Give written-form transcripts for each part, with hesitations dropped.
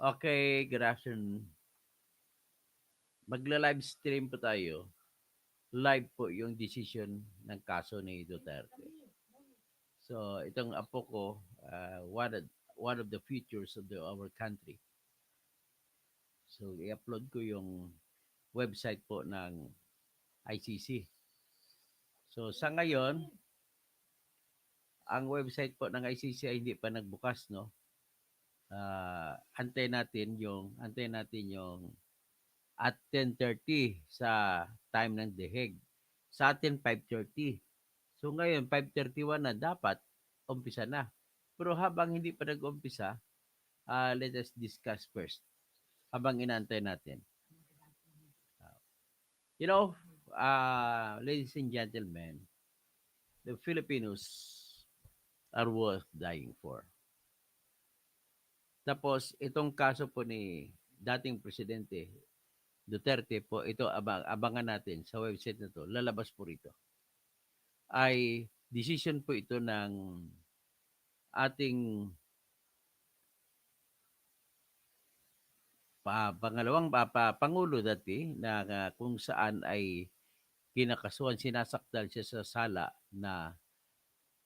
Okay, good afternoon. Magla-live stream po tayo. Live po yung decision ng kaso ni Duterte. So, itong apo ko, one of the futures of our country. So, i-upload ko yung website po ng ICC. So, sa ngayon, ang website po ng ICC ay hindi pa nagbukas, no? Antay natin yung at 10:30 sa time ng The Hague. Sa atin 5:30. So ngayon 5:31 na dapat umpisa na. Pero habang hindi pa nag-umpisa, let us discuss first habang inaantay natin. Uh, you know, ladies and gentlemen, the Filipinos are worth dying for. Tapos itong kaso po ni dating presidente Duterte po, ito abangan natin sa website na to, lalabas po rito. Ay decision po ito ng ating pangalawang Pangulo dati na kung saan ay kinakasuhan, sinasakdal siya sa sala na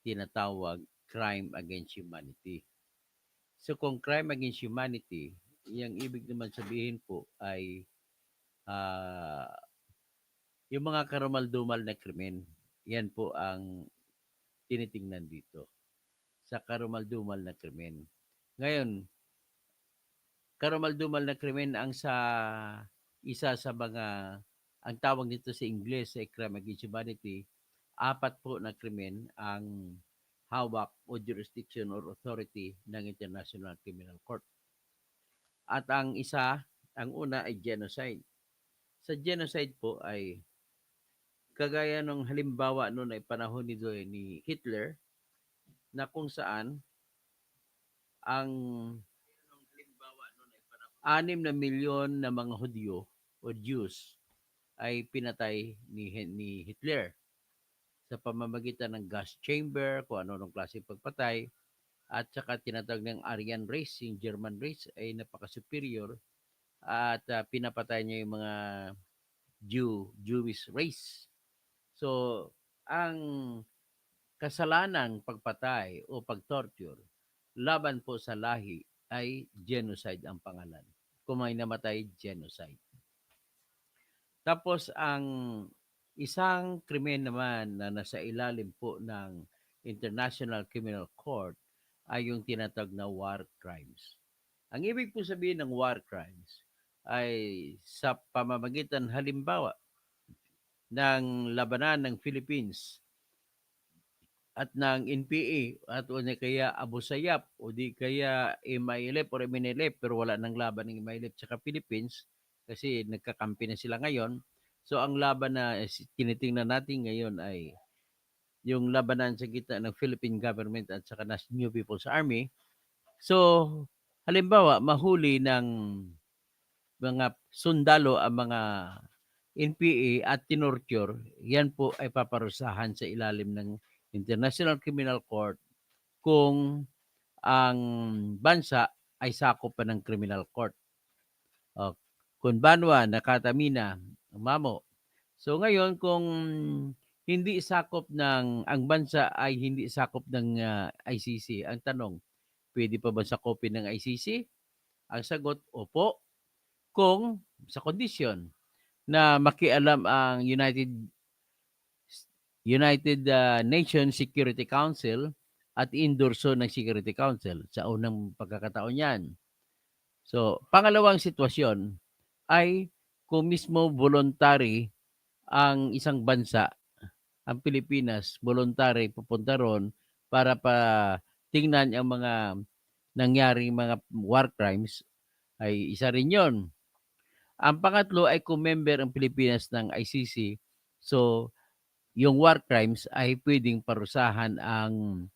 tinatawag crime against humanity. So kung crime against humanity, yung ibig naman sabihin po ay uh, yung mga karumal-dumal na krimen. Yan po ang tinitingnan dito sa karumal-dumal na krimen. Ngayon, karumal-dumal na krimen ang isa sa mga ang tawag nito sa Ingles ay crime against humanity, 4 po na krimen ang hawak o jurisdiction or authority ng International Criminal Court. At ang una ay genocide. Sa genocide po ay kagaya ng halimbawa noon ay panahon ni Hitler na kung saan ang 6 na milyon na mga Hudyo o Jews ay pinatay ni Hitler sa pamamagitan ng gas chamber, kung ano-anong klaseng pagpatay, at saka tinatawag ng Aryan race, yung German race ay napaka-superior at pinapatay niya yung mga Jewish race. So, ang kasalanang pagpatay o pagtorture laban po sa lahi ay genocide ang pangalan. Kung may namatay, genocide. Tapos ang isang krimen naman na nasa ilalim po ng International Criminal Court ay yung tinatawag na war crimes. Ang ibig po sabihin ng war crimes ay sa pamamagitan halimbawa ng labanan ng Philippines at ng NPA at o di kaya Abu Sayyaf o di kaya MILF or MNLF pero wala nang laban ng MILF sa Philippines kasi nagkakampi na sila ngayon. So ang laban na tinitingnan natin ngayon ay yung labanan sa gitna ng Philippine government at saka ng New People's Army. So halimbawa mahuli ng mga sundalo ang mga NPA at tinorture, yan po ay paparusahan sa ilalim ng International Criminal Court kung ang bansa ay sakop pa ng criminal court. O, kung Banwa, Nakatamina, Mamo. So ngayon kung hindi sakop ang bansa ay hindi sakop ng ICC, ang tanong, pwede pa ba sakopin ng ICC? Ang sagot, opo. Kung sa kondisyon na makialam ang United Nations Security Council at endorso ng Security Council sa unang pagkakataon yan. So, pangalawang sitwasyon ay kung mismo voluntary ang isang bansa, ang Pilipinas, voluntary pupunta ron para pa tingnan ang mga nangyaring mga war crimes, ay isa rin yon. Ang pangatlo ay kung member ang Pilipinas ng ICC, so yung war crimes ay pwedeng parusahan ang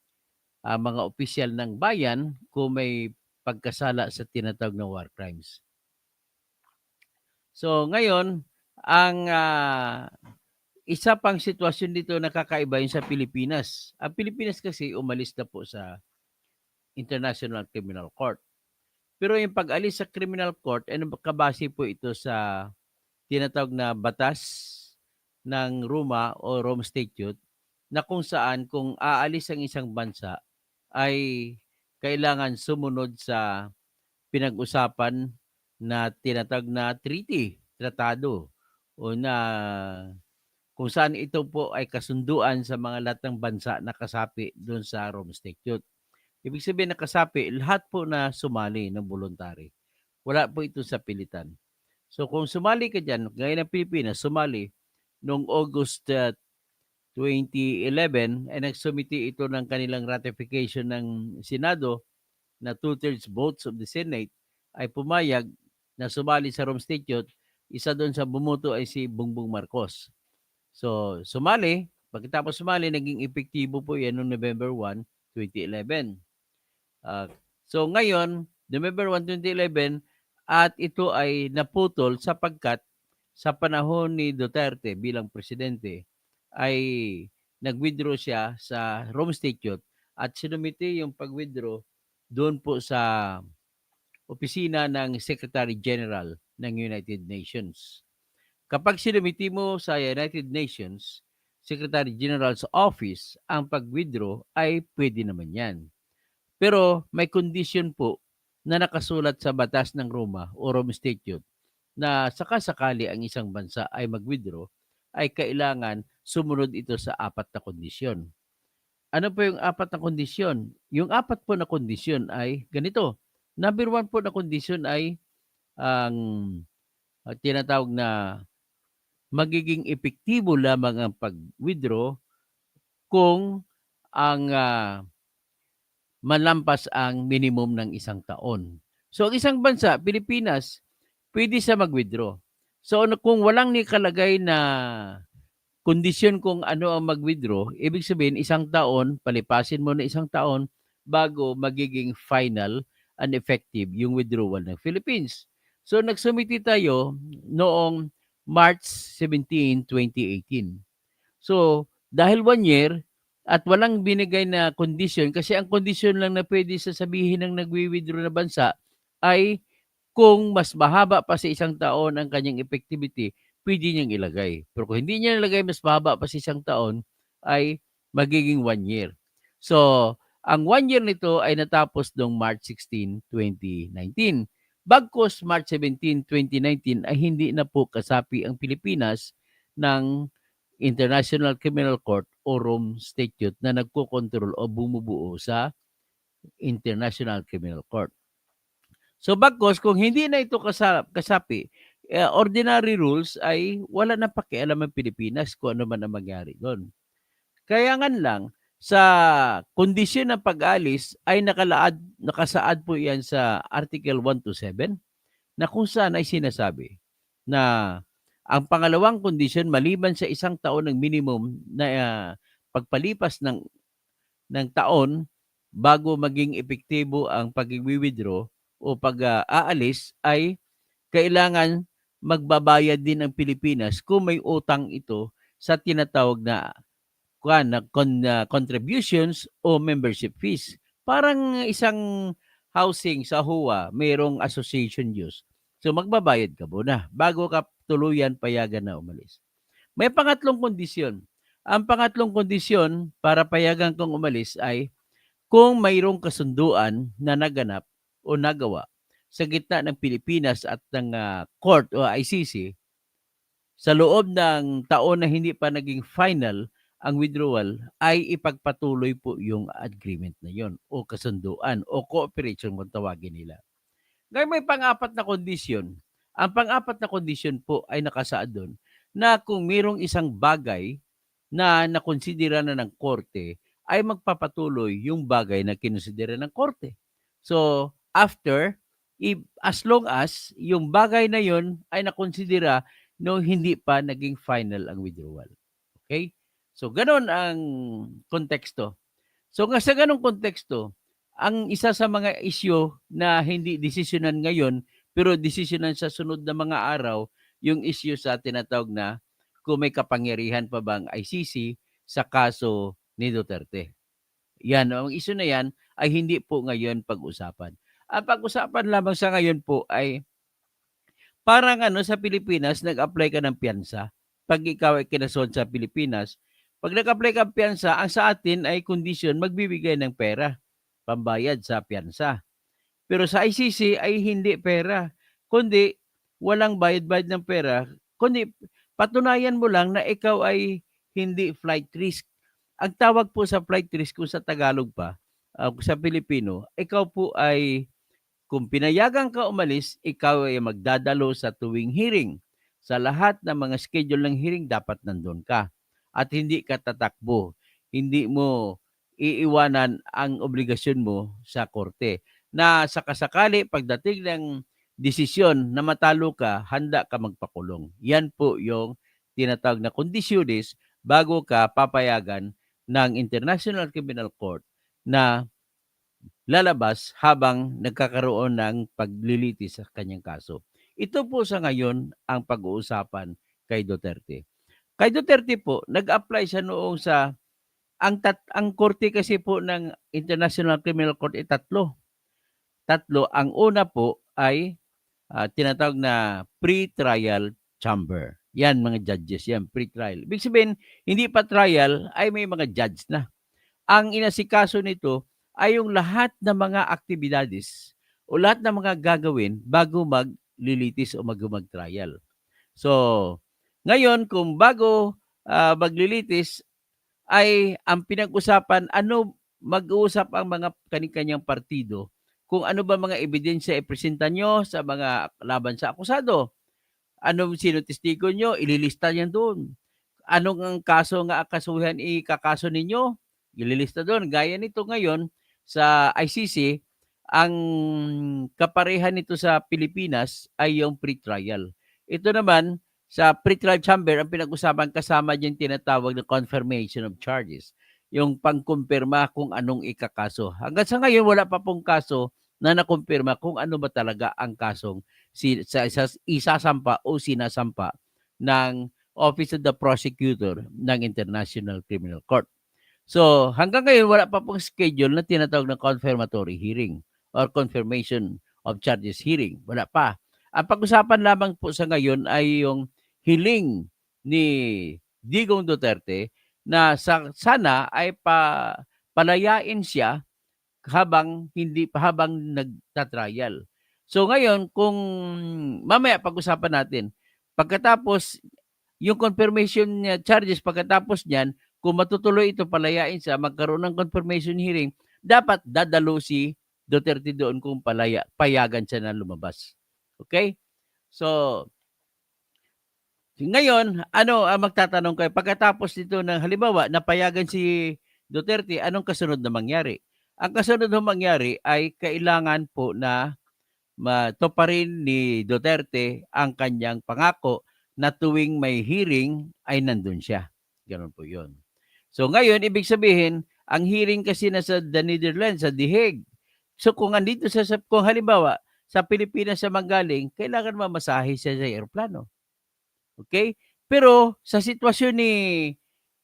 mga opisyal ng bayan kung may pagkasala sa tinatawag na war crimes. So ngayon, ang isa pang sitwasyon dito na kakaiba yung sa Pilipinas. Ang Pilipinas kasi umalis na po sa International Criminal Court. Pero yung pag-alis sa criminal court ay nakabase po ito sa tinatawag na batas ng Roma o Rome Statute na kung saan kung aalis ang isang bansa ay kailangan sumunod sa pinag-usapan na tinatawag na treaty, tratado o na kung saan ito po ay kasunduan sa mga lahat ng bansa na kasapi doon sa Rome Statute. Ibig sabihin na kasapi, lahat po na sumali ng voluntary. Wala po ito sa pilitan. So kung sumali ka dyan, gaya ng Pilipinas, sumali noong August 2011 ay nagsumiti ito ng kanilang ratification ng Senado na two-thirds votes of the Senate ay pumayag na sumali sa Rome Statute. Isa doon sa bumuto ay si Bongbong Marcos. So, sumali. Pagkatapos sumali, naging epektibo po yan noong November 1, 2011. So, ngayon, November 1, 2011, at ito ay naputol sapagkat sa panahon ni Duterte bilang presidente ay nag-withdraw siya sa Rome Statute at sinumiti yung pag-withdraw doon po sa opisina ng Secretary General ng United Nations. Kapag sinumiti mo sa United Nations Secretary General's Office ang pag-withdraw ay pwede naman yan. Pero may condition po na nakasulat sa batas ng Roma o Rome Statute na sakasakali ang isang bansa ay mag-withdraw ay kailangan sumunod ito sa 4 na kondisyon. Ano po yung 4 na kondisyon? Yung 4 po na kondisyon ay ganito. Number 1 po na kondisyon ay ang tinatawag na magiging epektibo lamang ang pag-withdraw kung ang malampas ang minimum ng 1 taon. So, ang isang bansa, Pilipinas, pwede siya mag-withdraw. So, kung walang nikalagay na kondisyon kung ano ang mag-withdraw, ibig sabihin 1 taon, palipasin mo na 1 taon bago magiging final and effective yung withdrawal ng Philippines. So, nagsumiti tayo noong March 17, 2018. So, dahil 1 year at walang binigay na condition, kasi ang condition lang na pwede sasabihin ng nagwi-withdraw na bansa ay kung mas mahaba pa sa 1 taon ang kanyang effectivity, pwede niyang ilagay. Pero kung hindi niya nilagay mas mahaba pa sa 1 taon, ay magiging 1 year. So, ang 1 year nito ay natapos noong March 16, 2019. Bagkus March 17, 2019 ay hindi na po kasapi ang Pilipinas ng International Criminal Court o Rome Statute na nagkokontrol o bumubuo sa International Criminal Court. So bagkus kung hindi na ito kasapi, ordinary rules ay wala na pakialam ang Pilipinas kung ano man ang mangyari doon. Kaya nga lang, sa kondisyon ng pag-alis ay nakasaad po yan sa Article 1 to 7 na kung saan ay sinasabi na ang pangalawang kondisyon maliban sa 1 taon ng minimum na pagpalipas ng taon bago maging epektibo ang pag-withdraw o pag-aalis ay kailangan magbabayad din ang Pilipinas kung may utang ito sa tinatawag na contributions o membership fees. Parang isang housing sa HUA, mayroong association dues. So magbabayad ka muna bago ka tuluyan payagan na umalis. May pangatlong kondisyon. Ang pangatlong kondisyon para payagan kang umalis ay kung mayroong kasunduan na naganap o nagawa sa gitna ng Pilipinas at ng court o ICC sa loob ng taon na hindi pa naging final ang withdrawal ay ipagpatuloy po yung agreement na yon o kasunduan o cooperation kung tawagin nila. Ngayon may pang-apat na kondisyon. Ang pang-apat na kondisyon po ay nakasaad doon na kung mayroong isang bagay na nakonsidera na ng korte ay magpapatuloy yung bagay na kinonsidera ng korte. So, after, as long as yung bagay na yon ay nakonsidera no hindi pa naging final ang withdrawal. Okay? So, ganun ang konteksto. So, nga sa ganung konteksto, ang isa sa mga isyu na hindi desisyonan ngayon, pero desisyonan sa sunod na mga araw, yung issue sa tinatawag na kung may kapangyarihan pa bang ICC sa kaso ni Duterte. Yan, ang issue na yan ay hindi po ngayon pag-usapan. Ang pag-usapan lamang sa ngayon po ay parang sa Pilipinas nag-apply ka ng piyansa. 'Pag ikaw ay kinasuhan sa Pilipinas, 'pag nag-apply kang piyansa, ang sa atin ay kondisyon magbibigay ng pera, pambayad sa piyansa. Pero sa ICC ay hindi pera, kundi walang bayad-bayad ng pera, kundi patunayan mo lang na ikaw ay hindi flight risk. Ang tawag po sa flight risk kung sa Tagalog pa, sa Pilipino, ikaw po ay kung pinayagan ka umalis, ikaw ay magdadalo sa tuwing hearing. Sa lahat ng mga schedule ng hearing, dapat nandun ka. At hindi ka tatakbo. Hindi mo iiwanan ang obligasyon mo sa korte. Na sa kasakali, pagdating ng desisyon na matalo ka, handa ka magpakulong. Yan po yung tinatawag na kondisyones bago ka papayagan ng International Criminal Court na lalabas habang nagkakaroon ng paglilitis sa kanyang kaso. Ito po sa ngayon ang pag-uusapan kay Duterte. Kay Duterte po, nag-apply siya noong sa ang korte kasi po ng International Criminal Court ay tatlo. Tatlo, ang una po ay tinatawag na pre-trial chamber. Yan mga judges, yan pre-trial. Ibig sabihin, hindi pa trial ay may mga judge na. Ang inasikaso nito ay yung lahat ng mga aktibidades o lahat ng mga gagawin bago maglilitis o mag-trial. So, ngayon kung bago maglilitis ay ang pinag-usapan ano mag-uusap ang mga kani-kanyang partido kung ano ba mga ebidensya ipresenta nyo sa mga laban sa akusado. Anong sino testigo nyo, ililista niyan doon. Anong ang kaso nga akasuhan ikakaso ninyo? Ililista doon. Gaya nito ngayon sa ICC, ang kaparehan nito sa Pilipinas ay yung pre-trial. Ito naman, sa pre-trial chamber, ang pinag-usapan kasama dyan tinatawag na confirmation of charges. Yung pangkumpirma kung anong ikakaso. Hanggang sa ngayon, wala pa pong kaso na nakumpirma kung ano ba talaga ang kasong isasampa o sinasampa ng Office of the Prosecutor ng International Criminal Court. So, hanggang ngayon, wala pa pong schedule na tinatawag na confirmatory hearing or confirmation of charges hearing. Wala pa. Ang pag-usapan lamang po sa ngayon ay yung hiling ni Digong Duterte na sana ay palayain siya habang nagtatrial. So ngayon, kung mamaya pag-usapan natin, pagkatapos yung confirmation charges, pagkatapos niyan, kung matutuloy ito, palayain siya, magkaroon ng confirmation hearing, dapat dadalo si Duterte doon kung payagan siya na lumabas. Okay? So, ngayon, ano ang magtatanong kayo? Pagkatapos nito ng halimbawa, napayagan si Duterte, anong kasunod na mangyari? Ang kasunod na mangyari ay kailangan po na matuparin ni Duterte ang kanyang pangako na tuwing may hearing ay nandun siya. Ganun po yun. So ngayon, ibig sabihin, ang hearing kasi nasa the Netherlands, sa The Hague. So kung andito kung halimbawa, sa Pilipinas siya manggaling, kailangan mamasahe siya sa aeroplano. Okay? Pero sa sitwasyon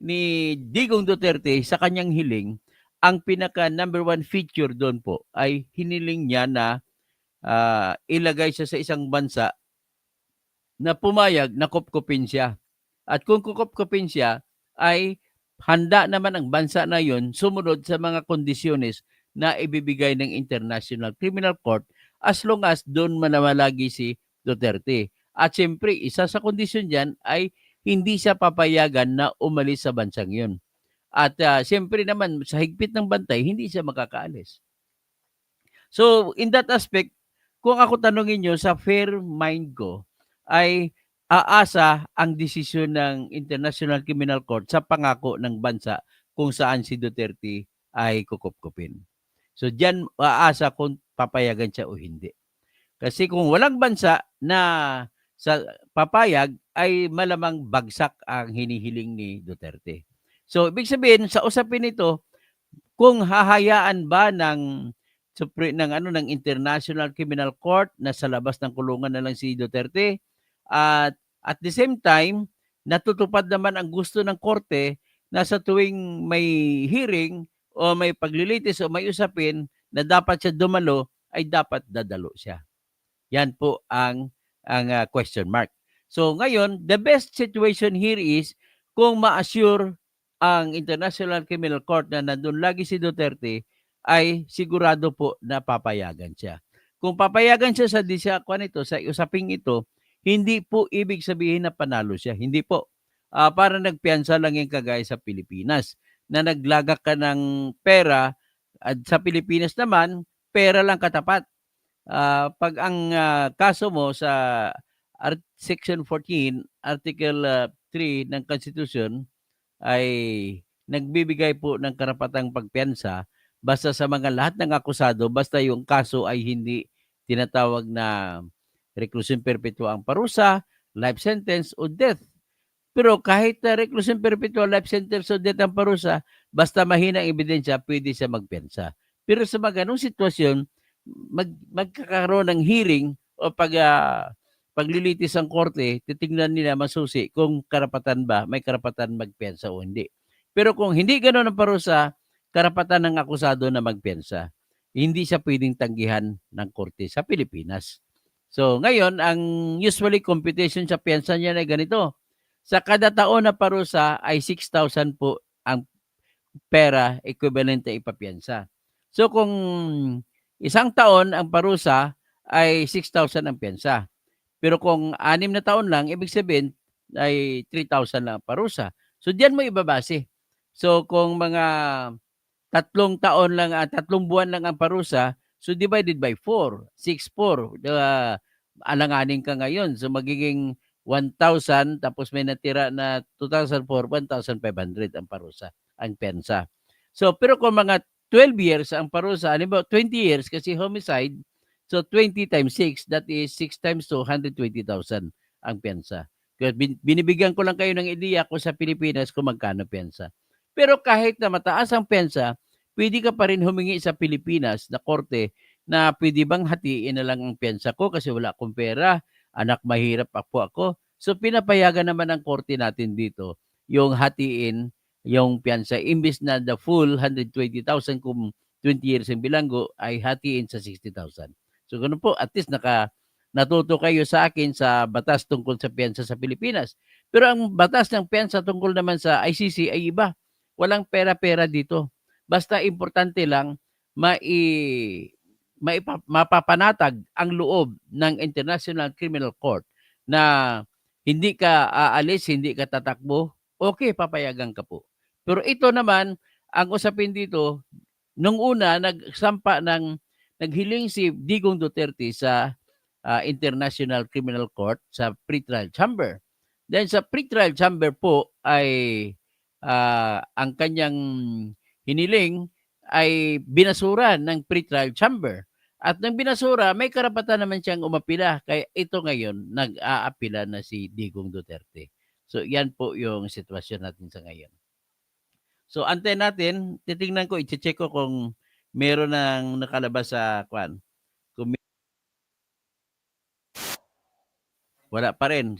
ni Digong Duterte sa kanyang hiling, ang pinaka number one feature doon po ay hiniling niya na ilagay siya sa isang bansa na pumayag na kupkupin siya. At kung kukupkupin siya, ay handa naman ang bansa na yon sumunod sa mga kondisyones na ibibigay ng International Criminal Court as long as doon manamalagi si Duterte. At siyempre, isa sa kondisyon dyan ay hindi siya papayagan na umalis sa bansang yun. At siyempre naman, sa higpit ng bantay, hindi siya makakaalis. So, in that aspect, kung ako tanungin nyo, sa fair mind ko, ay aasa ang desisyon ng International Criminal Court sa pangako ng bansa kung saan si Duterte ay kukupkupin. So, diyan aasa kung papayagan siya o hindi. Kasi kung walang bansa na sa papayag, ay malamang bagsak ang hinihiling ni Duterte. So, ibig sabihin, sa usapin nito, kung hahayaan ba ng ng International Criminal Court na sa labas ng kulungan na lang si Duterte, at the same time natutupad naman ang gusto ng korte na sa tuwing may hearing o may paglilitis o may usapin na dapat siya dumalo ay dapat dadalo siya. Yan po ang question mark. So ngayon, the best situation here is kung ma-assure ang International Criminal Court na nandun lagi si Duterte, ay sigurado po na papayagan siya. Kung papayagan siya sa sa usaping ito, hindi po ibig sabihin na panalo siya. Hindi po. Para nagpiyansa lang yung kagaya sa Pilipinas na naglagak ka ng pera at sa Pilipinas naman, pera lang katapat. Pag ang kaso mo sa Section 14, Article 3 ng Constitution ay nagbibigay po ng karapatang pagpiyansa basta sa mga lahat ng akusado, basta yung kaso ay hindi tinatawag na reclusion perpetua ang parusa, life sentence o death. Pero kahit reclusion perpetua, life sentence o death ang parusa, basta mahina ang ebidensya, pwede siya magpiyansa. Pero sa mga ganong sitwasyon, magkakaroon ng hearing o paglilitis ang korte, titingnan nila masusi kung may karapatan magpiyansa o hindi. Pero kung hindi gano'n ang parusa, karapatan ng akusado na magpiyansa. Hindi siya pwedeng tanggihan ng korte sa Pilipinas. So ngayon, ang usually computation sa piyansa niya ay ganito. Sa kada taon na parusa ay 6,000 po ang pera equivalent na ipapiyansa. So kung isang taon ang parusa ay 6,000 ang piyansa. Pero kung 6 na taon lang, ibig sabihin ay 3,000 lang ang parusa. So diyan mo ibabase. So kung mga 3 taon lang, 3 buwan lang ang parusa, so divided by 4, 6, 4, alanganin ka ngayon. So magiging 1,000 tapos may natira na 2,004, 1,500 ang parusa, ang pensa. So pero kung mga 12 years ang parusa, halimbawa 20 years kasi homicide, so 20 times 6, that is 6 times 2, 120,000 ang pensa. Kaya binibigyan ko lang kayo ng ideya kung sa Pilipinas kung magkano pensa. Pero kahit na mataas ang pensa, pwede ka pa rin humingi sa Pilipinas na korte na pwede bang hatiin na lang ang pensa ko kasi wala akong pera, anak mahirap po ako. So pinapayagan naman ng korte natin dito yung hatiin yung piyansa. Imbis na the full 120,000 kung 20 years ang bilanggo ay hatiin sa 60,000. So ganun po, at least natuto kayo sa akin sa batas tungkol sa piyansa sa Pilipinas. Pero ang batas ng piyansa tungkol naman sa ICC ay iba. Walang pera-pera dito. Basta importante lang mapapanatag ang loob ng International Criminal Court na hindi ka aalis, hindi ka tatakbo, okay, papayagan ka po. Pero ito naman, ang usapin dito, nung una, naghiling si Digong Duterte sa International Criminal Court sa pretrial chamber. Then sa pretrial chamber po ay ang kanyang hiniling ay binasura ng pretrial chamber. At nang binasura, may karapatan naman siyang umapila. Kaya ito ngayon, nag-aapila na si Digong Duterte. So, yan po yung sitwasyon natin sa ngayon. So, antayin natin, titingnan ko, i-check ko kung meron ng nakalabas sa kwan. Wala pa rin.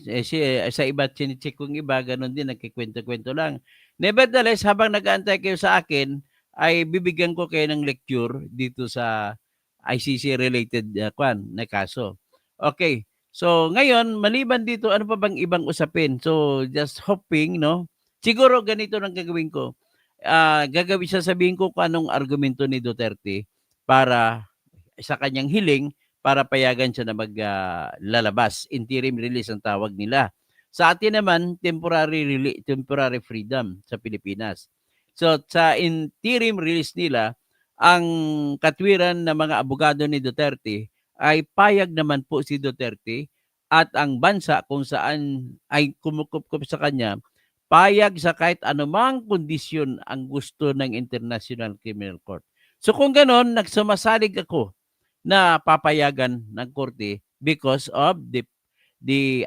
Sa iba, chine-check kong iba, ganun din, nagkikwento-kwento lang. Nevertheless, habang nag-aantay kayo sa akin, ay bibigyan ko kayo ng lecture dito sa ICC-related na kaso. Okay. So, ngayon, maliban dito, ano pa bang ibang usapin? So, just hoping, no? Siguro ganito lang gagawin ko. Sasabihin ko kung anong argumento ni Duterte para sa kanyang hiling para payagan siya na maglalabas. Interim release ang tawag nila. Sa atin naman, temporary freedom sa Pilipinas. So sa interim release nila, ang katwiran ng mga abogado ni Duterte ay payag naman po si Duterte at ang bansa kung saan ay kumukup sa kanya, payag sa kahit anumang kondisyon ang gusto ng International Criminal Court. So kung ganon, nagsumasalig ako na papayagan ng korte because of the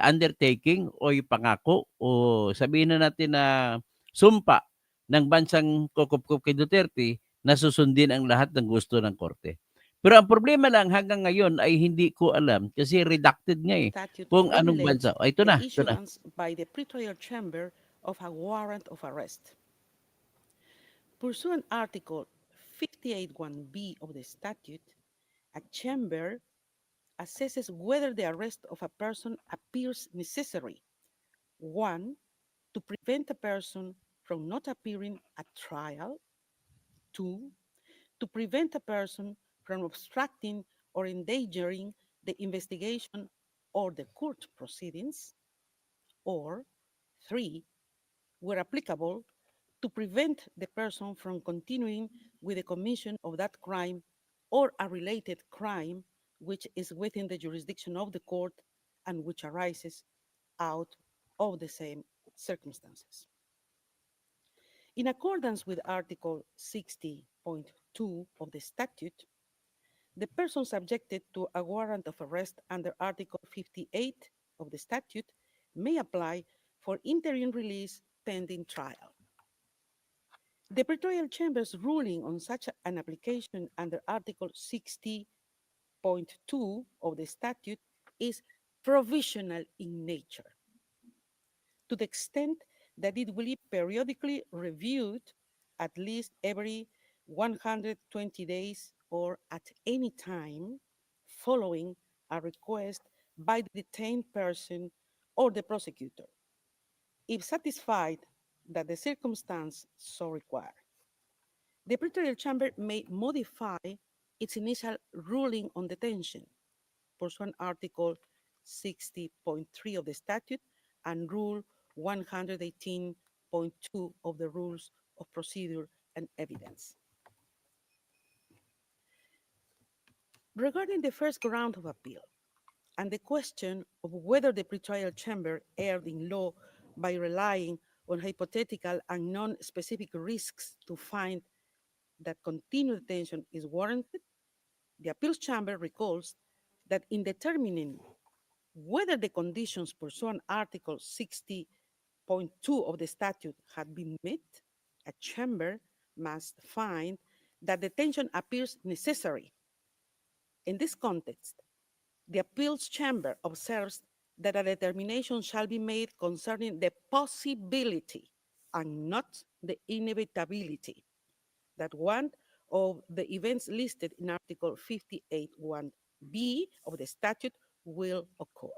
undertaking o yung pangako o sabihin na natin na sumpa ng bansang kukup-kup kay Duterte na susundin ang lahat ng gusto ng korte. Pero ang problema lang hanggang ngayon ay hindi ko alam kasi redacted nga eh kung anong bansa. Ito na, ito na. By the pretrial chamber of a warrant of arrest. Pursuant Article 58(1)(b) of the statute, A chamber assesses whether the arrest of a person appears necessary. One, to prevent a person from not appearing at trial. Two, to prevent a person from obstructing or endangering the investigation or the court proceedings. Or three, where applicable, to prevent the person from continuing with the commission of that crime or a related crime which is within the jurisdiction of the court and which arises out of the same circumstances. In accordance with Article 60.2 of the statute, the person subjected to a warrant of arrest under Article 58 of the statute may apply for interim release pending trial. The Pretorial Chamber's ruling on such an application under Article 60.2 of the statute is provisional in nature, to the extent that it will be periodically reviewed at least every 120 days or at any time following a request by the detained person or the prosecutor, if satisfied that the circumstance so require. The Pretorial Chamber may modify its initial ruling on detention, pursuant Article 60.3 of the statute and Rule 118.2 of the Rules of Procedure and Evidence. Regarding the first ground of appeal and the question of whether the Pretorial Chamber erred in law by relying on hypothetical and non-specific risks to find that continued detention is warranted, the Appeals Chamber recalls that in determining whether the conditions pursuant Article 60.2 of the statute had been met, a chamber must find that detention appears necessary. In this context, the Appeals Chamber observes that a determination shall be made concerning the possibility and not the inevitability that one of the events listed in Article 58.1b of the statute will occur,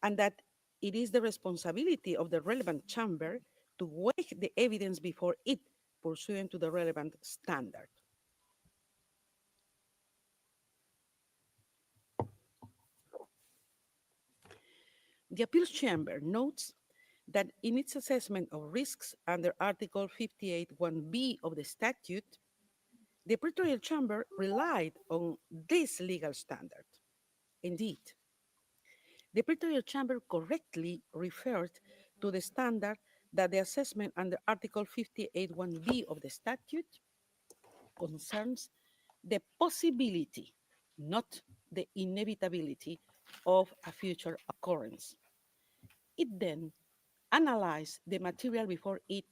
and that it is the responsibility of the relevant chamber to weigh the evidence before it pursuant to the relevant standard. The Appeals Chamber notes that in its assessment of risks under Article 58.1b of the statute, the Pretorial Chamber relied on this legal standard. Indeed, the Pretorial Chamber correctly referred to the standard that the assessment under Article 58.1b of the statute concerns the possibility, not the inevitability, of a future occurrence. It then analyzed the material before it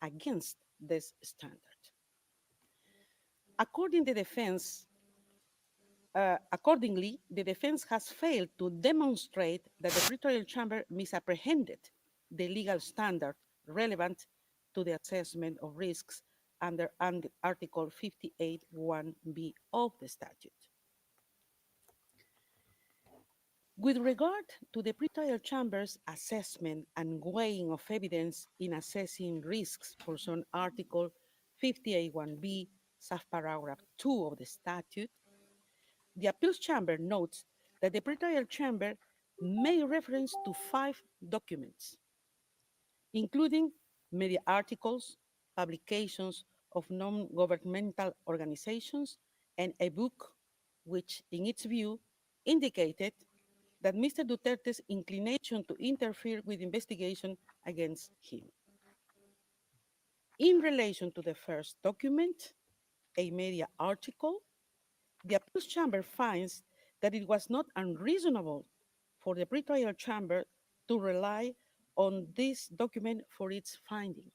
against this standard. According the defense, Accordingly, the defense has failed to demonstrate that the Pretorial Chamber misapprehended the legal standard relevant to the assessment of risks under Article 58.1b of the statute. With regard to the Pretorial Chamber's assessment and weighing of evidence in assessing risks pursuant Article 58.1b, subparagraph 2 of the statute, the Appeals Chamber notes that the Pretorial Chamber made reference to 5 documents, including media articles, publications of non-governmental organizations, and a book which, in its view, indicated that Mr. Duterte's inclination to interfere with investigation against him. In relation to the first document, a media article, the Appeals Chamber finds that it was not unreasonable for the Pretorial Chamber to rely on this document for its finding.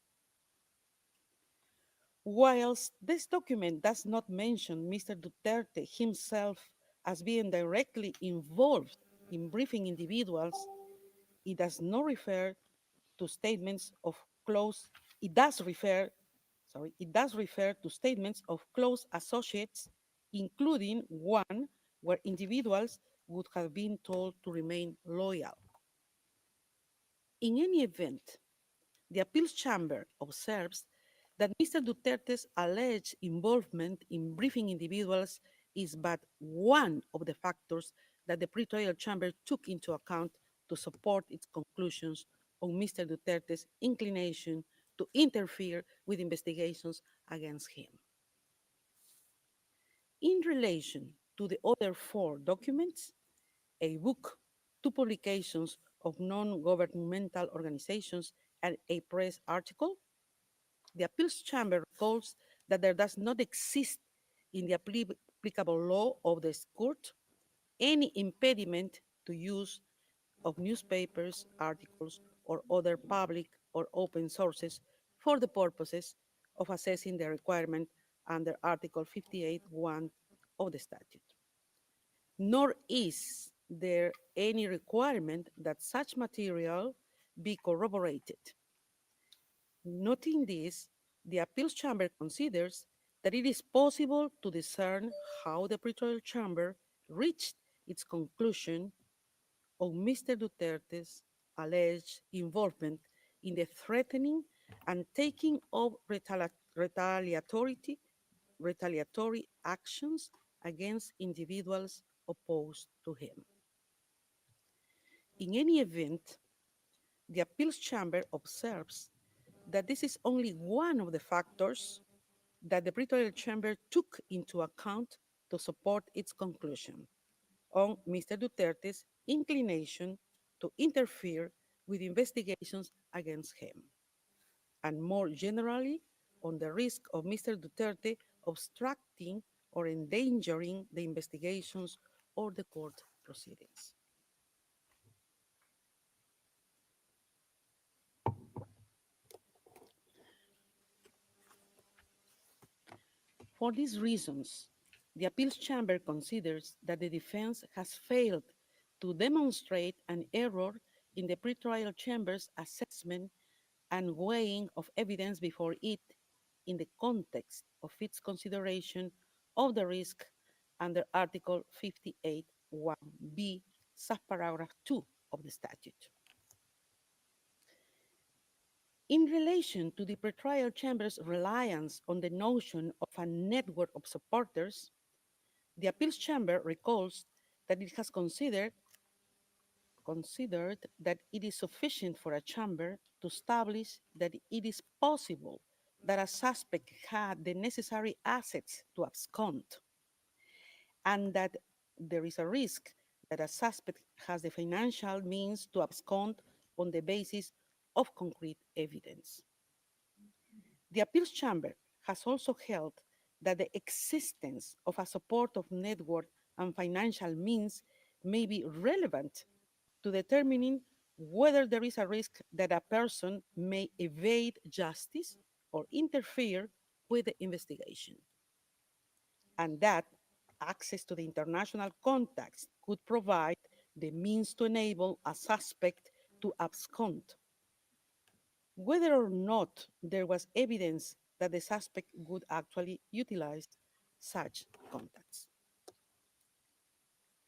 Whilst this document does not mention Mr. Duterte himself as being directly involved in briefing individuals, it does not refer to statements of close, it does refer to statements of close associates including one where individuals would have been told to remain loyal. In any event, the appeals chamber observes that Mr. Duterte's alleged involvement in briefing individuals is but one of the factors that the pretrial chamber took into account to support its conclusions on Mr. Duterte's inclination to interfere with investigations against him. In relation to the other four documents, a book, two publications of non governmental organizations, and a press article, the appeals chamber recalls that there does not exist in the applicable law of the court any impediment to use of newspapers, articles, or other public or open sources for the purposes of assessing the requirement under Article 58(1) of the statute. Nor is there any requirement that such material be corroborated. Noting this, the appeals chamber considers that it is possible to discern how the pretrial chamber reached its conclusion on Mr. Duterte's alleged involvement in the threatening and taking of retaliatory actions against individuals opposed to him. In any event, the appeals chamber observes that this is only one of the factors that the pretrial chamber took into account to support its conclusion on Mr. Duterte's inclination to interfere with investigations against him, and more generally, on the risk of Mr. Duterte obstructing or endangering the investigations or the court proceedings. For these reasons, the appeals chamber considers that the defense has failed to demonstrate an error in the pretrial chamber's assessment and weighing of evidence before it in the context of its consideration of the risk under Article 58(1)(b), subparagraph 2 of the statute. In relation to the pretrial chamber's reliance on the notion of a network of supporters, the appeals chamber recalls that it has considered that it is sufficient for a chamber to establish that it is possible that a suspect had the necessary assets to abscond, and that there is a risk that a suspect has the financial means to abscond on the basis of concrete evidence. The appeals chamber has also held that the existence of a supportive network and financial means may be relevant to determining whether there is a risk that a person may evade justice or interfere with the investigation, and that access to the international contacts could provide the means to enable a suspect to abscond, whether or not there was evidence that the suspect would actually utilize such contacts.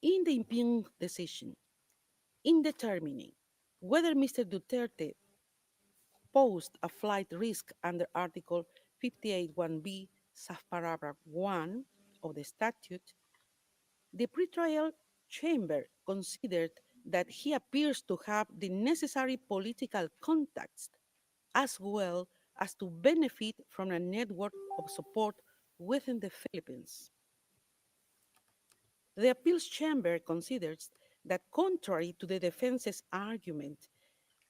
In the impugned decision, in determining whether Mr. Duterte posed a flight risk under Article 58(1)(b), subparagraph 1 of the statute, the pretrial chamber considered that he appears to have the necessary political contacts as well as to benefit from a network of support within the Philippines. The appeals chamber considers that contrary to the defense's argument,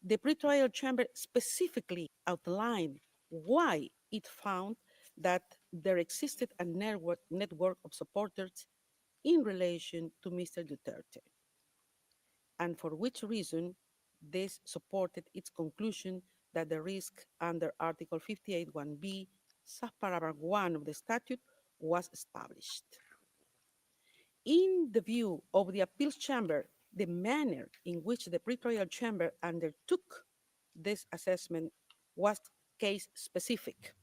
the pretrial chamber specifically outlined why it found that there existed a network of supporters in relation to Mr. Duterte, and for which reason this supported its conclusion that the risk under Article 58(1)(b), subparagraph 1 of the statute was established. In the view of the appeals chamber, the manner in which the pretrial chamber undertook this assessment was case specific,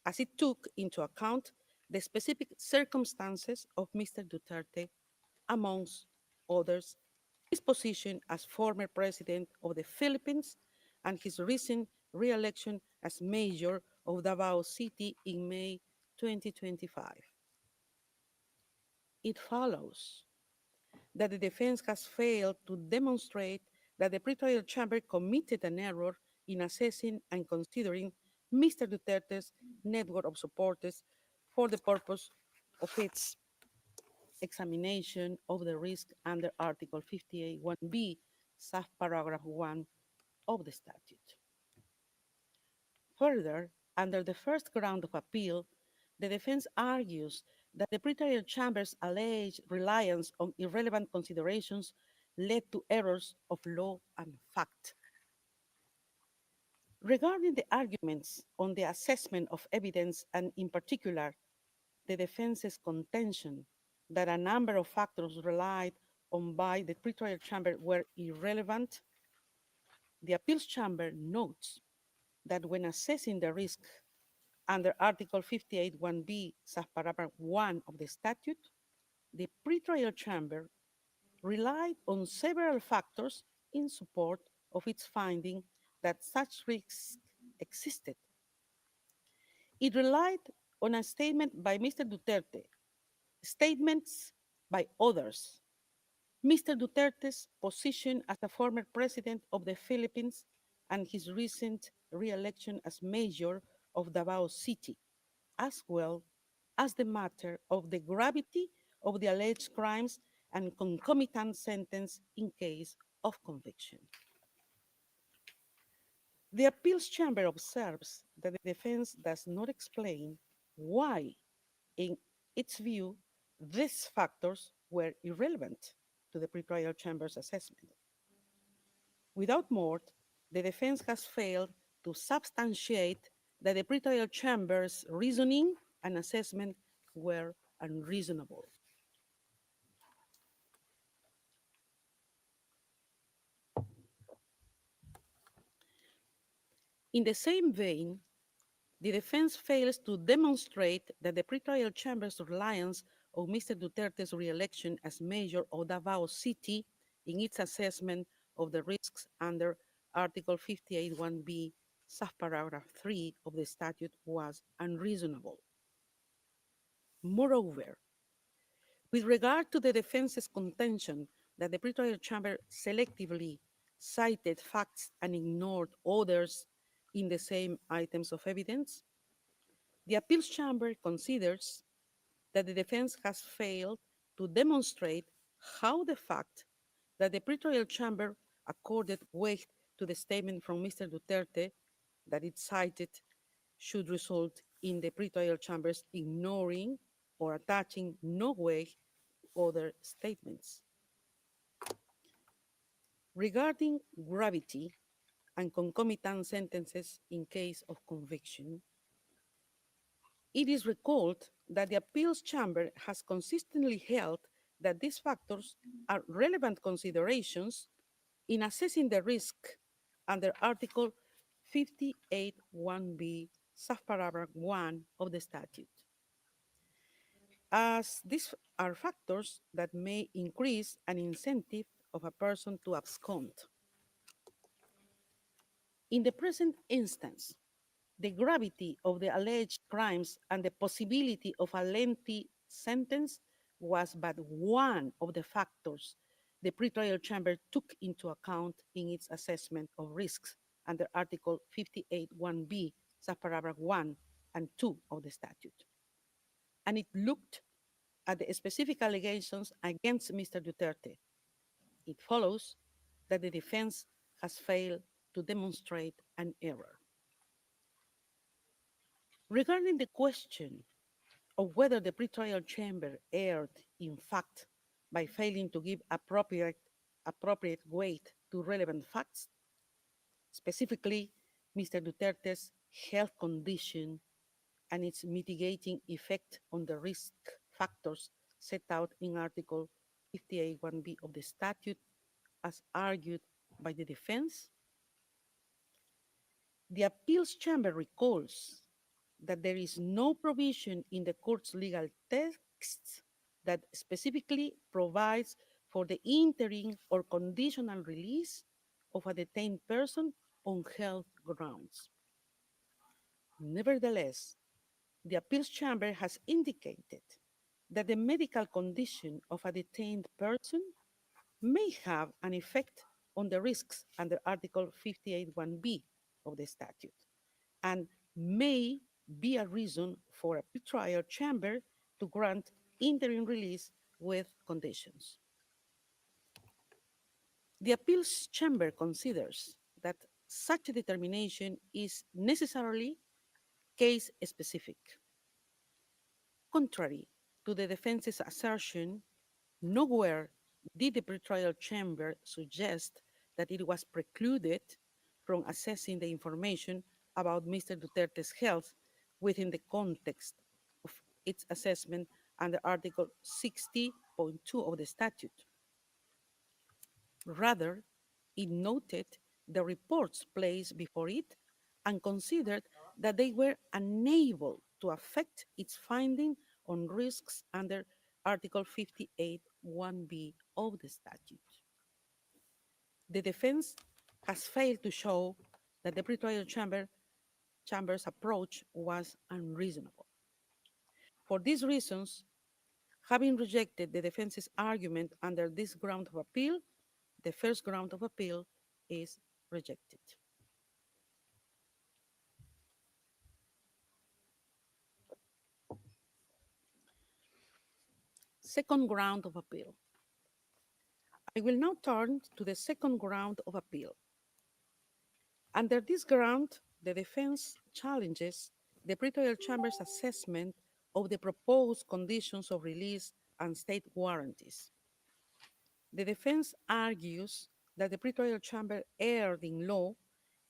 as it took into account the specific circumstances of Mr. Duterte, amongst others, his position as former president of the Philippines and his recent re-election as mayor of Davao City in May 2025. It follows that the defense has failed to demonstrate that the pretrial chamber committed an error in assessing and considering Mr. Duterte's network of supporters for the purpose of its examination of the risk under Article 58(1)(b), subparagraph 1 of the statute. Further, under the first ground of appeal, the defense argues that the pretrial chamber's alleged reliance on irrelevant considerations led to errors of law and fact. Regarding the arguments on the assessment of evidence and, in particular, the defense's contention that a number of factors relied on by the pretrial chamber were irrelevant, the appeals chamber notes that when assessing the risk under Article 58(1)(b), subparagraph 1 of the statute, the pretrial chamber relied on several factors in support of its finding that such risks existed. It relied on a statement by Mr. Duterte, statements by others, Mr. Duterte's position as a former president of the Philippines and his recent re-election as mayor of Davao City, as well as the matter of the gravity of the alleged crimes and concomitant sentence in case of conviction. The appeals chamber observes that the defense does not explain why, in its view, these factors were irrelevant to the pretrial chamber's assessment. Without more, the defense has failed to substantiate that the pretrial chamber's reasoning and assessment were unreasonable. In the same vein, the defense fails to demonstrate that the pretrial chamber's reliance on Mr. Duterte's re-election as mayor of Davao City in its assessment of the risks under Article 58(1)(b), subparagraph 3 of the statute was unreasonable. Moreover, with regard to the defense's contention that the pretrial chamber selectively cited facts and ignored others in the same items of evidence, the appeals chamber considers that the defense has failed to demonstrate how the fact that the pretrial chamber accorded weight to the statement from Mr. Duterte that it cited should result in the pretrial chambers ignoring or attaching no weight to other statements. Regarding gravity and concomitant sentences in case of conviction, it is recalled that the appeals chamber has consistently held that these factors are relevant considerations in assessing the risk under Article 58(1)(b), subparagraph 1 of the statute, as these are factors that may increase an incentive of a person to abscond. In the present instance, the gravity of the alleged crimes and the possibility of a lengthy sentence was but one of the factors the pretrial chamber took into account in its assessment of risks under Article 58(1)(b), subparagraph 1 and 2 of the statute. And it looked at the specific allegations against Mr. Duterte. It follows that the defense has failed to demonstrate an error. Regarding the question of whether the pretrial chamber erred in fact by failing to give appropriate weight to relevant facts, specifically Mr. Duterte's health condition and its mitigating effect on the risk factors set out in Article 58(1)(b) of the statute, as argued by the defense, the appeals chamber recalls that there is no provision in the court's legal texts that specifically provides for the interim or conditional release of a detained person on health grounds. Nevertheless, the appeals chamber has indicated that the medical condition of a detained person may have an effect on the risks under Article 58(1)(b) of the statute and may be a reason for a pretrial chamber to grant interim release with conditions. The appeals chamber considers that such a determination is necessarily case specific. Contrary to the defense's assertion, nowhere did the pretrial chamber suggest that it was precluded from assessing the information about Mr. Duterte's health within the context of its assessment under Article 60.2 of the statute. Rather, it noted the reports placed before it and considered that they were unable to affect its finding on risks under Article 58(1)(b) of the statute. The defense has failed to show that the pretrial chamber's approach was unreasonable. For these reasons, having rejected the defense's argument under this ground of appeal, the first ground of appeal is rejected. Second ground of appeal. I will now turn to the second ground of appeal. Under this ground, the defense challenges the pretrial chamber's assessment of the proposed conditions of release and state warranties. The defense argues that the pretrial chamber erred in law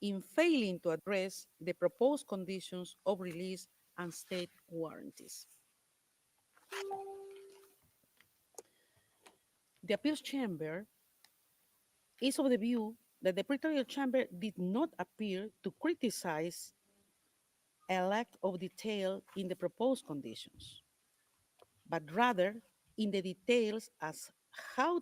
in failing to address the proposed conditions of release and state warranties. The appeals chamber is of the view that the pretorial chamber did not appear to criticize a lack of detail in the proposed conditions, but rather in the details as how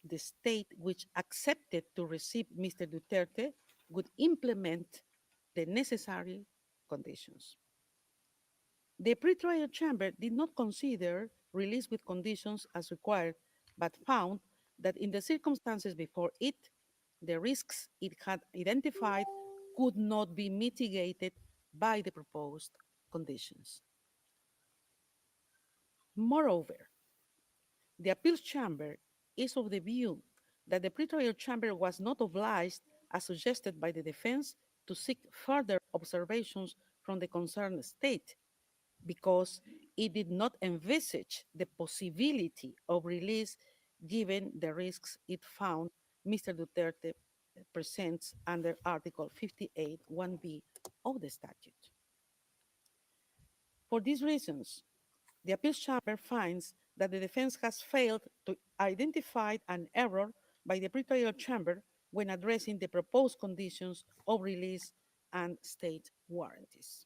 the state which accepted to receive Mr. Duterte would implement the necessary conditions. The pretrial chamber did not consider release with conditions as required, but found that in the circumstances before it, the risks it had identified could not be mitigated by the proposed conditions. Moreover, the appeals chamber is of the view that the pretrial chamber was not obliged, as suggested by the defense, to seek further observations from the concerned state because it did not envisage the possibility of release given the risks it found Mr. Duterte presents under Article 58(1)(b) of the statute. For these reasons, the appeals chamber finds that the defense has failed to identify an error by the pretrial chamber when addressing the proposed conditions of release and state warranties.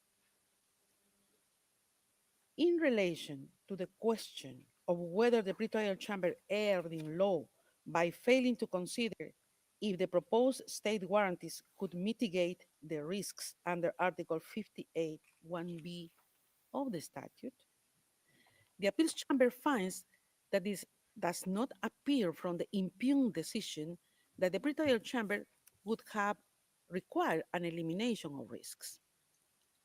In relation to the question of whether the pretrial chamber erred in law by failing to consider if the proposed state warranties could mitigate the risks under Article 58(1)(b) of the statute, the appeals chamber finds that this does not appear from the impugned decision that the pretrial chamber would have required an elimination of risks,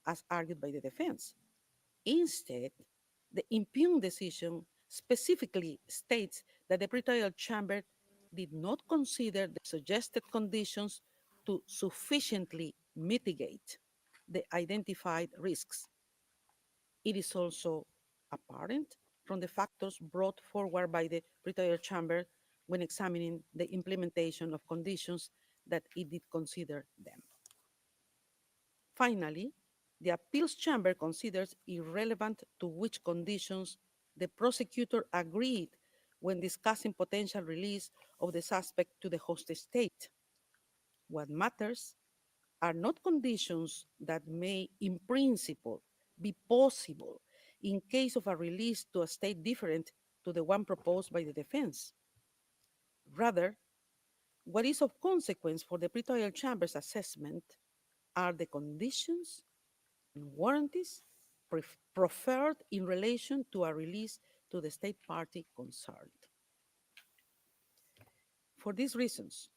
as argued by the defense. Instead, the impugned decision specifically states that the pretrial chamber did not consider the suggested conditions to sufficiently mitigate the identified risks. It is also apparent from the factors brought forward by the pretrial chamber when examining the implementation of conditions that it did consider them. Finally, the appeals chamber considers irrelevant to which conditions the prosecutor agreed when discussing potential release of the suspect to the host state. What matters are not conditions that may, in principle, be possible in case of a release to a state different to the one proposed by the defense. Rather, what is of consequence for the pretrial chamber's assessment are the conditions and warranties proffered in relation to a release to the state party concerned. For these reasons,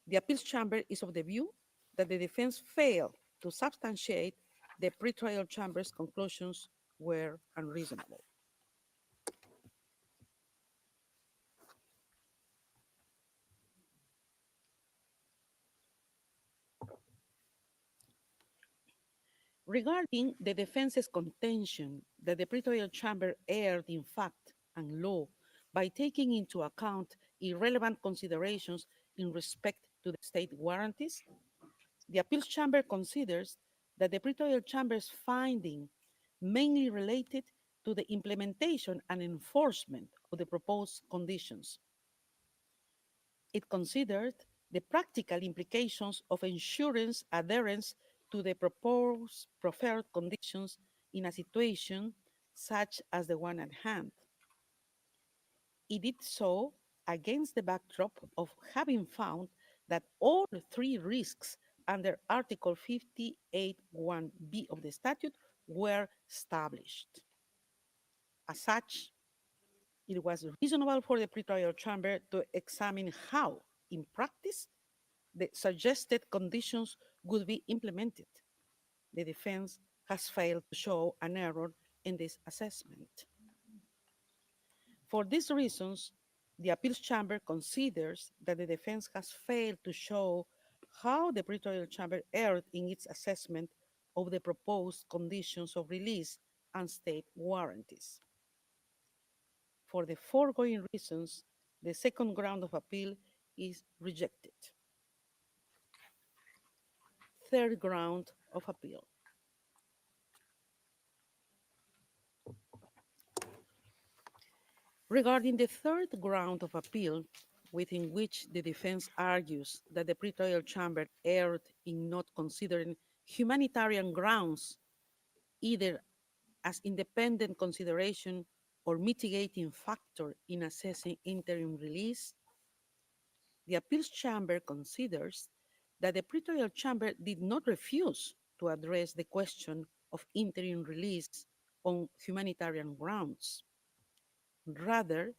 the appeals chamber is of the view that the defense failed to substantiate the pretrial chamber's conclusions were unreasonable. Regarding the defense's contention that the pretrial chamber erred in fact and law by taking into account irrelevant considerations in respect to the state warranties, the appeals chamber considers that the pretrial chamber's finding mainly related to the implementation and enforcement of the proposed conditions. It considered the practical implications of ensuring adherence to the proposed preferred conditions in a situation such as the one at hand. It did so against the backdrop of having found that all three risks under Article 58(1)(b) of the statute were established. As such, it was reasonable for the pretrial chamber to examine how, in practice, the suggested conditions would be implemented. The defense has failed to show an error in this assessment. For these reasons, the appeals chamber considers that the defense has failed to show how the pretrial chamber erred in its assessment of the proposed conditions of release and state warranties. For the foregoing reasons, the second ground of appeal is rejected. Third ground of appeal. Regarding the third ground of appeal, within which the defense argues that the pretrial chamber erred in not considering humanitarian grounds either as independent consideration or mitigating factor in assessing interim release, the appeals chamber considers that the pretrial chamber did not refuse to address the question of interim release on humanitarian grounds. Rather,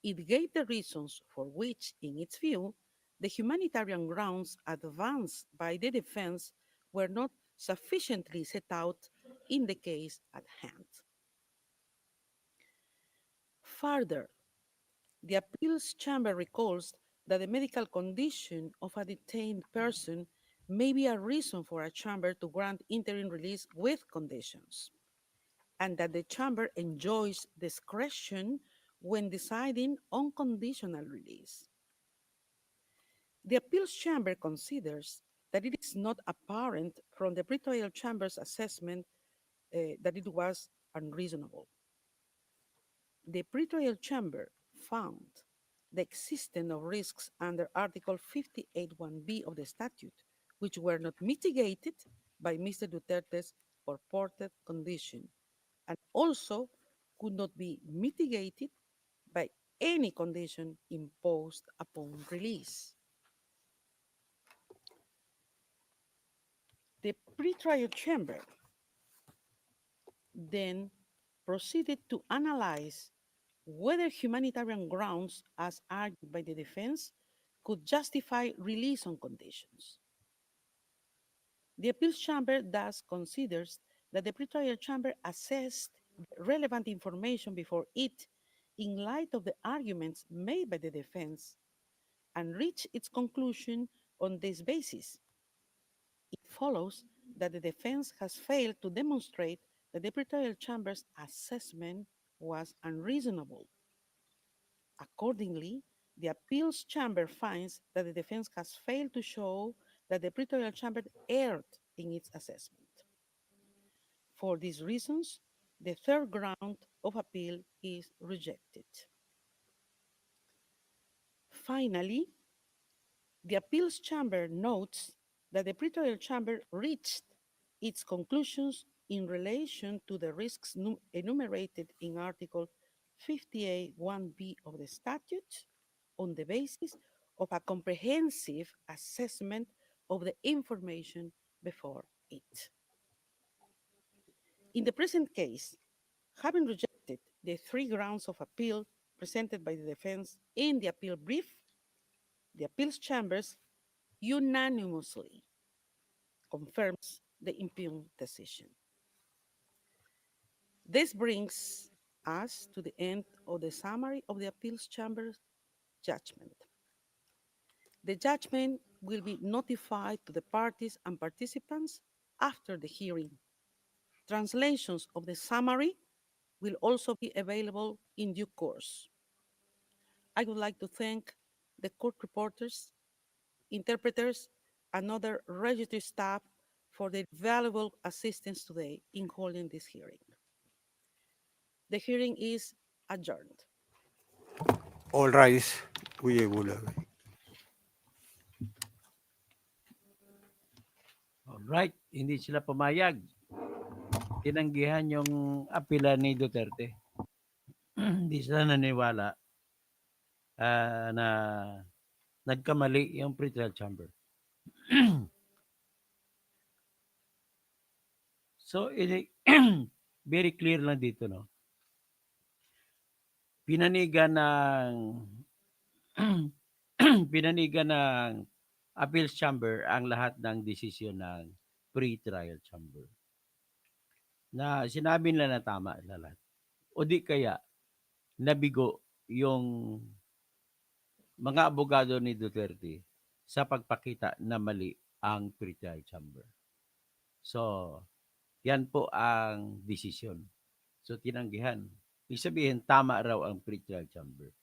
it gave the reasons for which, in its view, the humanitarian grounds advanced by the defense were not sufficiently set out in the case at hand. Further, the appeals chamber recalls that the medical condition of a detained person may be a reason for a chamber to grant interim release with conditions, and that the chamber enjoys discretion when deciding on conditional release. The appeals chamber considers that it is not apparent from the pretrial chamber's assessment that it was unreasonable. The pretrial chamber found the existence of risks under Article 58(1)(b) of the statute, which were not mitigated by Mr. Duterte's purported condition, and also could not be mitigated by any condition imposed upon release. The pretrial chamber then proceeded to analyze whether humanitarian grounds, as argued by the defense, could justify release on conditions. The appeals chamber thus considers that the pretrial chamber assessed relevant information before it in light of the arguments made by the defense and reached its conclusion on this basis. It follows that the defense has failed to demonstrate that the pretrial chamber's assessment was unreasonable. Accordingly, the appeals chamber finds that the defense has failed to show that the pretrial chamber erred in its assessment. For these reasons, the third ground of appeal is rejected. Finally, the appeals chamber notes that the pretrial chamber reached its conclusions in relation to the risks enumerated in Article 58 1b of the statute on the basis of a comprehensive assessment of the information before it. In the present case, having rejected the three grounds of appeal presented by the defense in the appeal brief, the appeals chambers unanimously confirms the impugned decision. This brings us to the end of the summary of the appeals chamber's judgment. The judgment will be notified to the parties and participants after the hearing. Translations of the summary will also be available in due course. I would like to thank the court reporters, interpreters, and other registry staff for their valuable assistance today in holding this hearing. The hearing is adjourned. All rise. Kuya Bulaga. Alright, hindi sila pumayag. Tinanggihan yung apela ni Duterte. Hindi sila naniwala na nagkamali yung pretrial chamber. So, very clear lang dito, no? Pinanigan ng pinanigan ng appeals chamber ang lahat ng desisyon ng pre-trial chamber. Na sinabi nila na tama lahat. O di kaya, nabigo yung mga abogado ni Duterte sa pagpakita na mali ang pre-trial chamber. So, yan po ang desisyon. So, tinanggihan. Ibig sabihin, tama raw ang pre-trial chamber.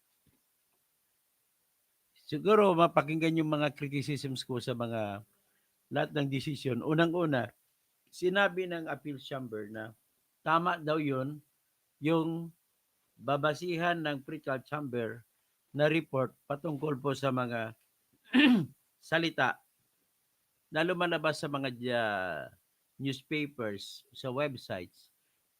Siguro, mapakinggan yung mga criticisms ko sa mga lahat ng desisyon. Unang-una, sinabi ng appeals chamber na tama daw yun yung babasihan ng pre-trial chamber na report patungkol po sa mga salita na lumalabas sa mga newspapers, sa websites,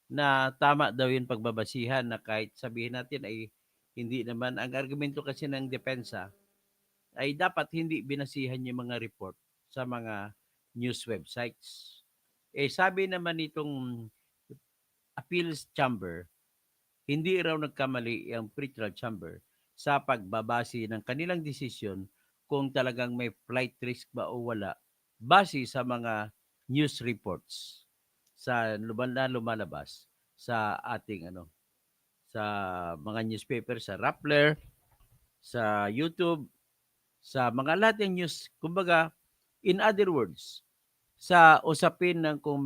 na tama daw yung pagbabasihan na kahit sabihin natin ay hindi naman. Ang argumento kasi ng depensa ay dapat hindi binasihan yung mga report sa mga news websites. Sabi naman nitong appeals chamber, hindi raw nagkamali ang pretrial chamber sa pagbabase ng kanilang desisyon kung talagang may flight risk ba o wala base sa mga news reports sa lumalabas sa ating sa mga newspaper, sa Rappler, sa YouTube, sa mga lahat ng news. Kumbaga, in other words, sa usapin ng kung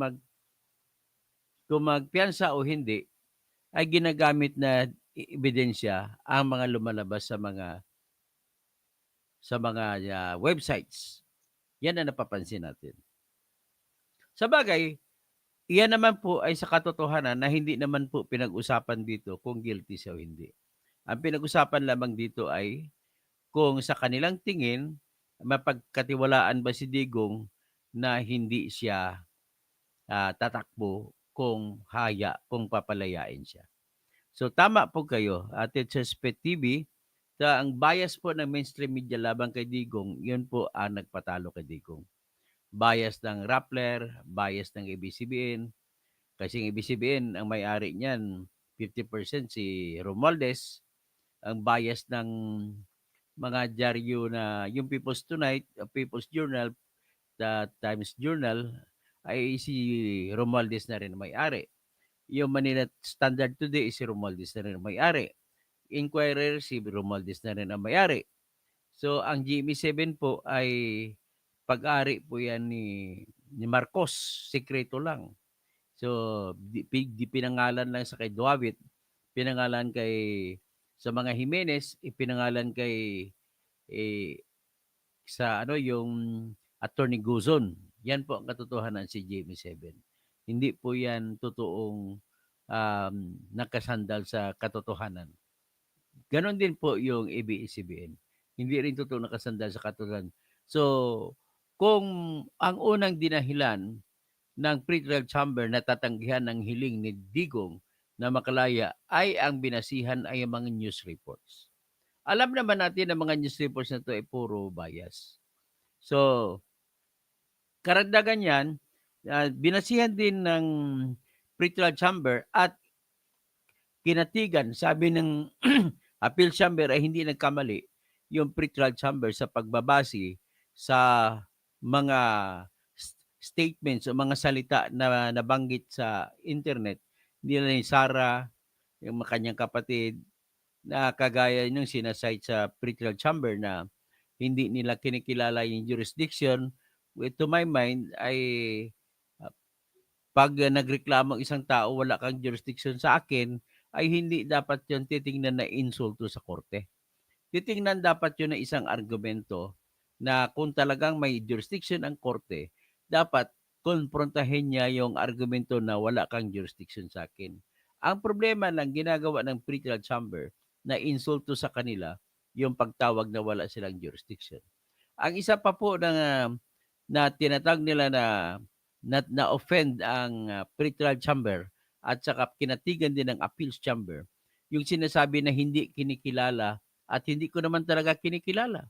magpiyansa o hindi, ay ginagamit na ebidensya ang mga lumalabas sa mga websites. Yan ang napapansin natin. Sa bagay, iyan naman po ay sa katotohanan na hindi naman po pinag-usapan dito kung guilty siya o hindi. Ang pinag-usapan lamang dito ay kung sa kanilang tingin, mapagkatiwalaan ba si Digong na hindi siya tatakbo kung papalayain siya. So tama po kayo, Ate Chespet TV, ang bias po ng mainstream media laban kay Digong, yun po ang nagpatalo kay Digong. Bias ng Rappler, bias ng ABCBN, kasi ang ABCBN, ang may-ari niyan, 50% si Romualdez. Ang bias ng mga dyaryo na yung People's Tonight, People's Journal, the Times Journal, ay si Romualdez na rin may-ari. Yung Manila Standard Today, si Romualdez na rin may-ari. Inquirer, si Romualdez na rin ang may-ari. So, ang GMA7 po ay pag-ari po yan ni Marcos. Sekreto lang. So, di pinangalan lang sa kay Duawit, pinangalan sa mga Jimenez, ipinangalan sa yung Attorney Guzon. Yan po ang katotohanan si GMA7. Hindi po yan totoong nakasandal sa katotohanan. Ganon din po yung ABS-CBN. Hindi rin totoo nakasandal sa katotohanan. So, kung ang unang dinahilan ng pre-trial chamber na tatanggihan ng hiling ni Digong na makalaya ay ang binasihan ay ang mga news reports. Alam naman natin na mga news reports na to ay puro bias. So, karagdagan yan, binasihan din ng pre-trial chamber at kinatigan, sabi ng appeal chamber ay hindi nagkamali yung pre-trial chamber sa pagbabase sa mga statements o mga salita na nabanggit sa internet nila ni Sara, yung kanyang kapatid, na kagaya ng sinasite sa pre-trial chamber na hindi nila kinikilala yung jurisdiction. To my mind ay uh, pag nagreklamo ang isang tao wala kang jurisdiction sa akin, ay hindi dapat yun titingnan na insulto sa korte. Titingnan dapat yun na isang argumento na kung talagang may jurisdiction ang korte, dapat konfrontahin niya yung argumento na wala kang jurisdiction sa akin. Ang problema lang ginagawa ng pre-trial chamber na insulto sa kanila yung pagtawag na wala silang jurisdiction. Ang isa pa po na tinatag nila na offend ang pre-trial chamber at saka kinatigan din ng appeals chamber, yung sinasabi na hindi kinikilala at hindi ko naman talaga kinikilala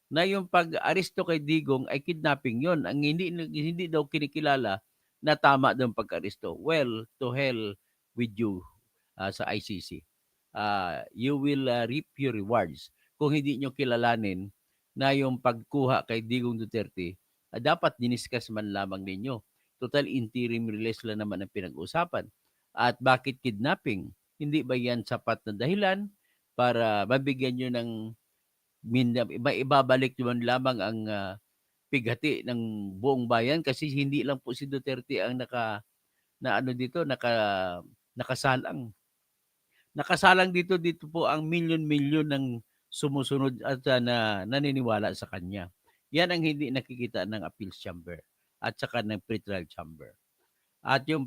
na yung pag-aresto kay Digong ay kidnapping yon. Ang hindi daw kinikilala na tama daw pag-aresto. Well, to hell with you sa ICC. You will reap your rewards kung hindi nyo kilalanin na yung pagkuha kay Digong Duterte dapat diniscuss man lamang ninyo. Total interim release lang naman ang pinag-usapan. At bakit kidnapping? Hindi ba yan sapat na dahilan para mabigyan nyo ng ibabalik naman lamang ang pighati ng buong bayan kasi hindi lang po si Duterte ang nakasalang. Nakasalang dito po ang milyon-milyon ng sumusunod at na naniniwala sa kanya. Yan ang hindi nakikita ng appeals chamber at saka ng pre-trial chamber. At yung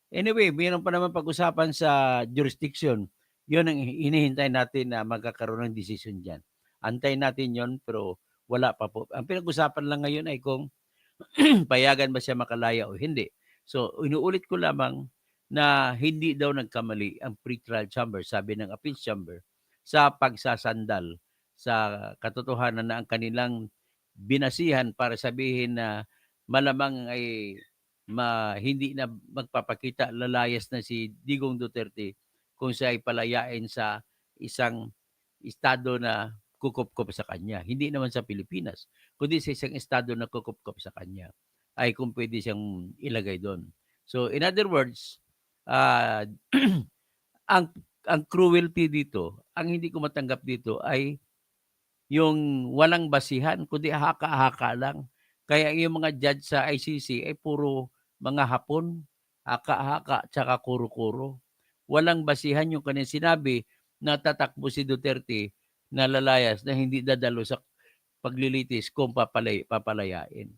anyway, mayroon pa naman pag-usapan sa jurisdiction. Yun ang hinihintay natin na magkakaroon ng decision dyan. Antayin natin yon pero wala pa po. Ang pinag-usapan lang ngayon ay kung payagan ba siya makalaya o hindi. So, inuulit ko lamang na hindi daw nagkamali ang pre-trial chamber, sabi ng appeals chamber, sa pagsasandal sa katotohanan na ang kanilang binasihan para sabihin na malamang ay hindi na magpapakita lalayas na si Digong Duterte kung siya ay palayain sa isang estado na kukupkup sa kanya. Hindi naman sa Pilipinas, kundi sa isang estado na kukupkup sa kanya ay kung pwede siyang ilagay doon. So in other words, ang cruelty dito, ang hindi ko matanggap dito ay yung walang basihan, kundi haka-haka lang. Kaya yung mga judge sa ICC ay puro mga Hapon, haka-haka, tsaka kuro-kuro. Walang basihan yung kanyang sinabi na tatakbo si Duterte na lalayas na hindi dadalo sa paglilitis kung papalayain.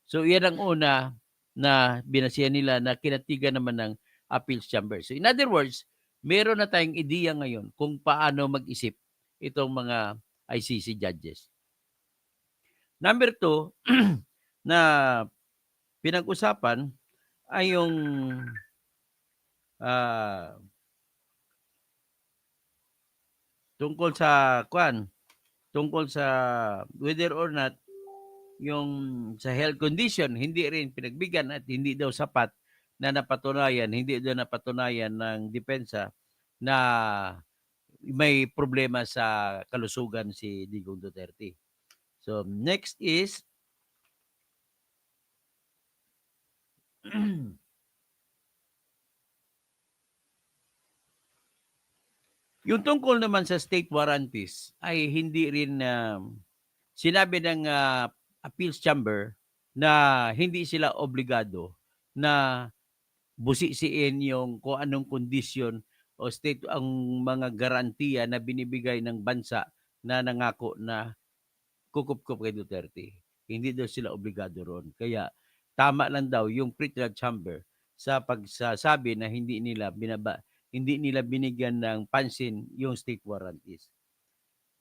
So yan ang una na binasihan nila na kinatigan naman ng appeals chamber. So in other words, meron na tayong ideya ngayon kung paano mag-isip itong mga ICC judges. Number 2 na pinag-usapan ay yung tungkol sa whether or not yung sa health condition hindi rin pinagbigyan at hindi daw sapat na hindi daw napatunayan ng depensa na may problema sa kalusugan si Digong Duterte. So next is yung tungkol naman sa state warranties ay hindi rin sinabi ng appeals chamber na hindi sila obligado na busisiin yung kung anong kondisyon o state ang mga garantiya na binibigay ng bansa na nangako na kukupkup kay Duterte. Hindi daw sila obligado ron. Kaya tama lang daw yung pre-trial chamber sa pagsasabi na hindi nila binigyan ng pansin yung state warranties.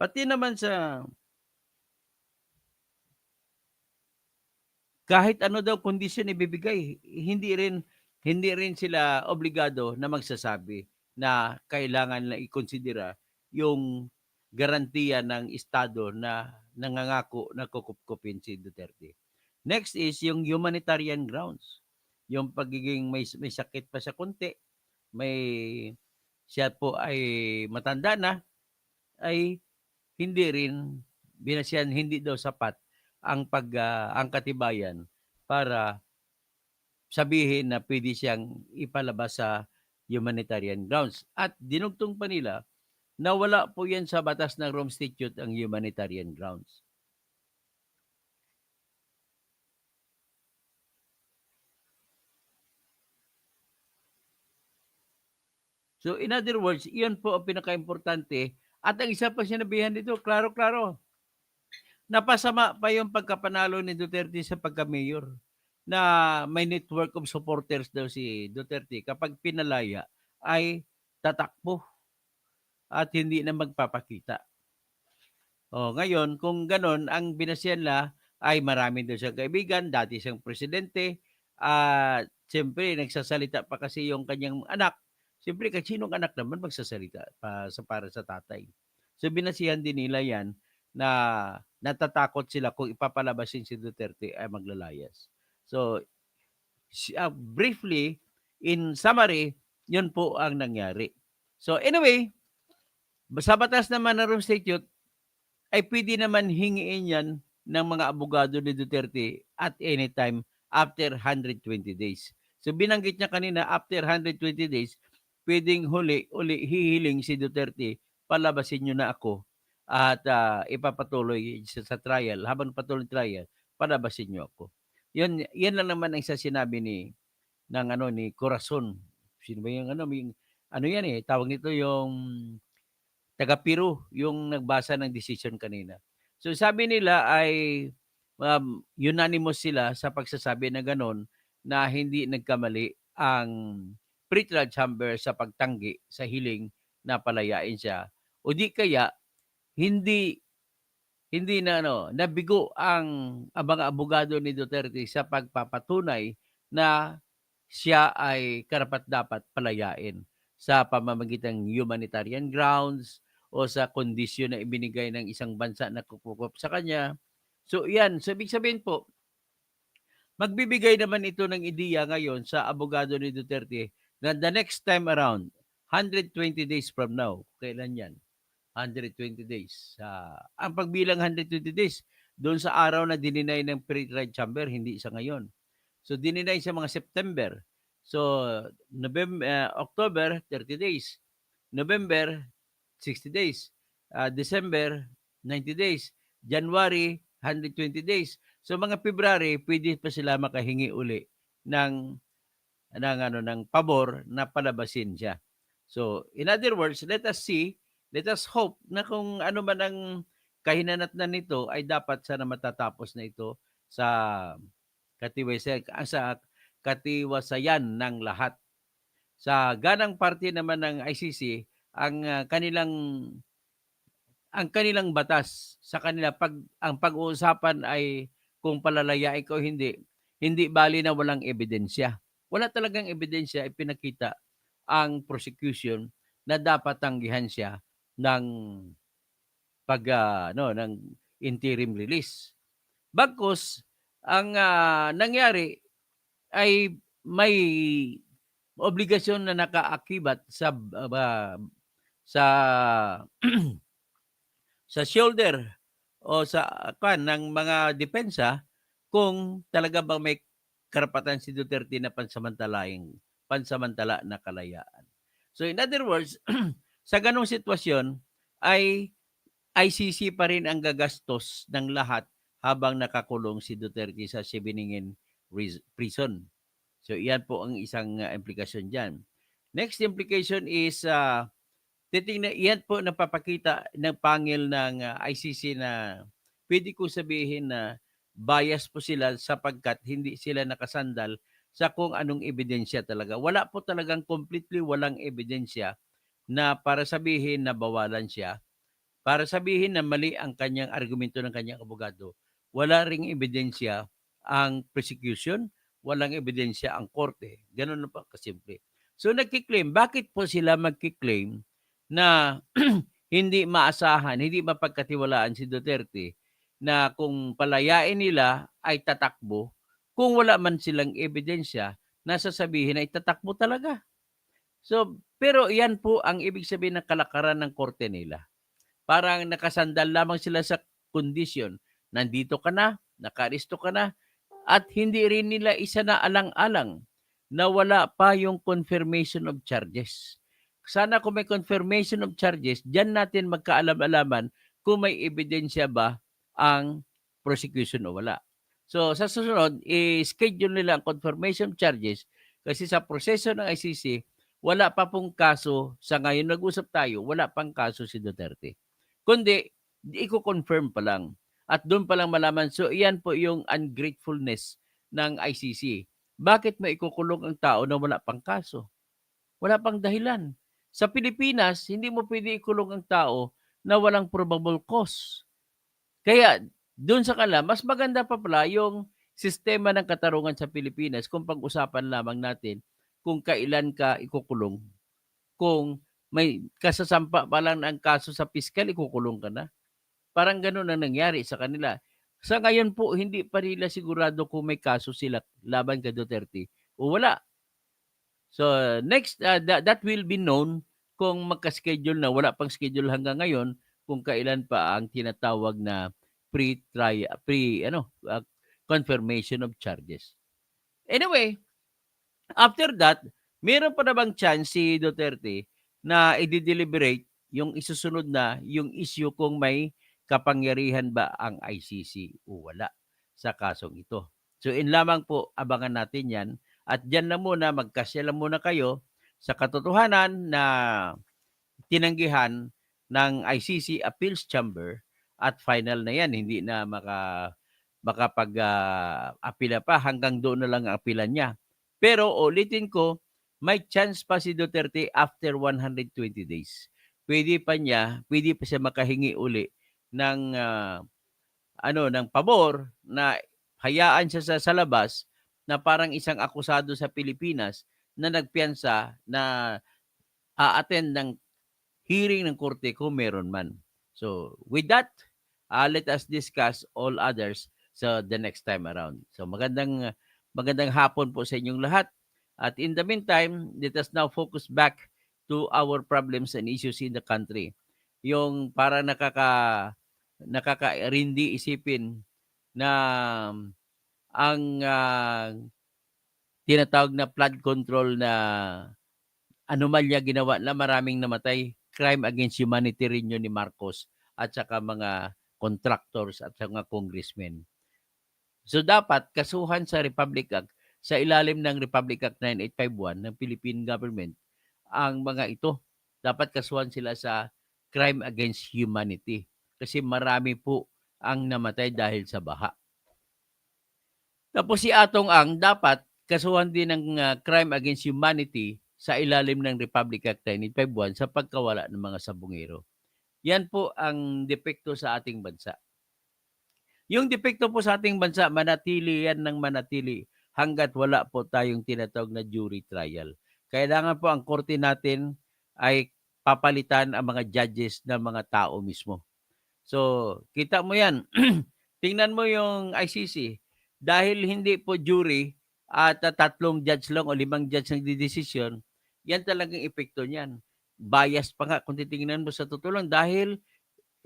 Pati naman sa kahit ano daw kondisyon ibibigay, hindi rin sila obligado na magsasabi na kailangan na ikonsidera yung garantiya ng Estado na nangangako na kukupkupin si Duterte. Next is yung humanitarian grounds. Yung pagiging may sakit pa sa konti, may siya po ay matanda na, ay hindi rin binasihan, hindi daw sapat ang katibayan para sabihin na pwede siyang ipalabas sa humanitarian grounds. At dinugtong pa nila na wala po yan sa batas ng Rome Statute ang humanitarian grounds. So in other words, iyon po ang pinaka-importante. At ang isa pa sinabihan dito, klaro-klaro, napasama pa yung pagkapanalo ni Duterte sa pagka-mayor na may network of supporters daw si Duterte. Kapag pinalaya ay tatakbo at hindi na magpapakita. O, ngayon, kung ganon, ang binasihan na ay marami daw siyang kaibigan, dati siyang presidente, at siyempre, nagsasalita pa kasi yung kanyang anak. Siyempre, kasi sinong anak naman magsasalita para sa tatay. So, binasihan din nila yan na natatakot sila kung ipapalabasin si Duterte ay maglalayas. So, briefly, in summary, yun po ang nangyari. So, anyway, sa batas naman ng Rome Statute, ay pwede naman hingiin yan ng mga abogado ni Duterte at any time after 120 days. So binanggit niya kanina, after 120 days, pwedeng uli hihiling si Duterte, palabasin niyo na ako at ipapatuloy sa trial. Habang patuloy trial, palabasin niyo ako. Yan lang naman ang isa sinabi ni Corazon. Sino ba yung ano yan tawag nito yung taga Peru yung nagbasa ng decision kanina. So sabi nila ay unanimous sila sa pagsasabi na ganon na hindi nagkamali ang pre-trial chamber sa pagtanggi sa hiling na palayain siya. O di kaya hindi na nabigo ang mga abogado ni Duterte sa pagpapatunay na siya ay karapat-dapat palayain sa pamamagitan ng humanitarian grounds o sa kondisyon na ibinigay ng isang bansa na kukukup sa kanya. So yan, so ibig sabihin po, magbibigay naman ito ng ideya ngayon sa abogado ni Duterte na the next time around, 120 days from now, kailan yan? 120 days. Ang pagbilang 120 days, doon sa araw na dininay ng pre-trial chamber, hindi sa ngayon. So dininay sa mga September. So October 30 days. November 60 days. December 90 days. January 120 days. So mga February pwede pa sila makahingi uli ng pabor na palabasin siya. So in other words, let us hope na kung ano man ang kahinanatnan nito ay dapat sana matatapos na ito sa katiwasayan ng lahat. Sa ganang parte naman ng ICC, ang kanilang batas sa kanila ang pag-uusapan ay kung palalayain ko hindi bali na walang ebidensya. Wala talagang ebidensya ipinakita ang prosecution na dapat tanggihan siya ng ng interim release. Bagkus ang nangyari ay may obligasyon na nakaakibat sa sa shoulder o sa ng mga depensa kung talaga bang may karapatan si Duterte na pansamantala na kalayaan. So in other words, sa ganong sitwasyon ay ICC pa rin ang gagastos ng lahat habang nakakulong si Duterte sa Sibeningin prison. So iyan po ang isang implikasyon diyan. Next implication is iyan po napapakita ng pangil ng ICC na pwede ko sabihin na bias po sila sapagkat hindi sila nakasandal sa kung anong ebidensya talaga. Wala po talagang completely walang ebidensya na para sabihin na bawalan siya, para sabihin na mali ang kanyang argumento ng kanyang abogado. Wala ring ebidensya ang prosecution, walang ebidensya ang korte. Ganun na pa kasimple. So nagki-claim, bakit po sila magki-claim na hindi maasahan, hindi mapagkatiwalaan si Duterte na kung palayain nila ay tatakbo kung wala man silang ebidensya na sasabihin ay tatakbo talaga. So, pero yan po ang ibig sabihin ng kalakaran ng korte nila. Parang nakasandal lamang sila sa kondisyon. Nandito ka na, nakaaresto ka na, at hindi rin nila isa na alang-alang na wala pa yung confirmation of charges. Sana kung may confirmation of charges, diyan natin magkaalam-alaman kung may ebidensya ba ang prosecution o wala. So sa susunod, i-schedule nila ang confirmation of charges kasi sa proseso ng ICC, wala pa pong kaso sa ngayon nag-usap tayo, wala pang kaso si Duterte. Kundi, i-confirm pa lang. At doon pa lang malaman. So, iyan po yung ungratefulness ng ICC. Bakit mo ikukulong ang tao na wala pang kaso? Wala pang dahilan. Sa Pilipinas, hindi mo pwede ikulong ang tao na walang probable cause. Kaya, doon sa kanila, mas maganda pa pala yung sistema ng katarungan sa Pilipinas kung pag-usapan lamang natin kung kailan ka ikukulong. Kung may kasasampa pa lang ang kaso sa piskal, ikukulong ka na. Parang gano'n ang nangyari sa kanila. Sa ngayon po, hindi pa nila sigurado kung may kaso sila laban kay Duterte o wala. So, next, that will be known kung magka-schedule na. Wala pang schedule hanggang ngayon kung kailan pa ang tinatawag na confirmation of charges. Anyway, after that, meron pa na bang chance si Duterte na i-deliberate yung isusunod na yung issue kung may kapangyarihan ba ang ICC o wala sa kasong ito. So in lamang po, abangan natin yan. At dyan na muna, magkasya lang muna kayo sa katotohanan na tinanggihan ng ICC Appeals Chamber at final na yan. Hindi na makapag-apila pa, hanggang doon na lang ang apilan niya. Pero ulitin ko, may chance pa si Duterte after 120 days. Pwede pa siya makahingi uli ng ng pabor na hayaan siya sa labas na parang isang akusado sa Pilipinas na nagpiyansa na a-attend ng hearing ng korte kung meron man. So, with that, let us discuss all others the next time around. So, magandang hapon po sa inyong lahat. At in the meantime, let us now focus back to our problems and issues in the country. Yung para nakakarindi isipin na ang tinatawag na flood control na anomalya ginawa na maraming namatay, crime against humanity rin yun ni Marcos at saka mga contractors at saka mga congressmen. So dapat kasuhan sa Republic Act, sa ilalim ng Republic Act 9851 ng Philippine Government, ang mga ito. Dapat kasuhan sila sa crime against humanity kasi marami po ang namatay dahil sa baha. Tapos si Atong Ang dapat kasuhan din ng crime against humanity sa ilalim ng Republic Act 9851 sa pagkawala ng mga sabungero. Yan po ang depekto sa ating bansa. Yung depekto po sa ating bansa, manatili yan ng manatili hanggat wala po tayong tinatawag na jury trial. Kailangan po ang korte natin ay papalitan ang mga judges ng mga tao mismo. So, kita mo yan. Tingnan mo yung ICC. Dahil hindi po jury at 3 judge lang o 5 judge ang didesisyon, yan talagang epekto niyan. Bias pa nga kung titingnan mo sa totoo lang dahil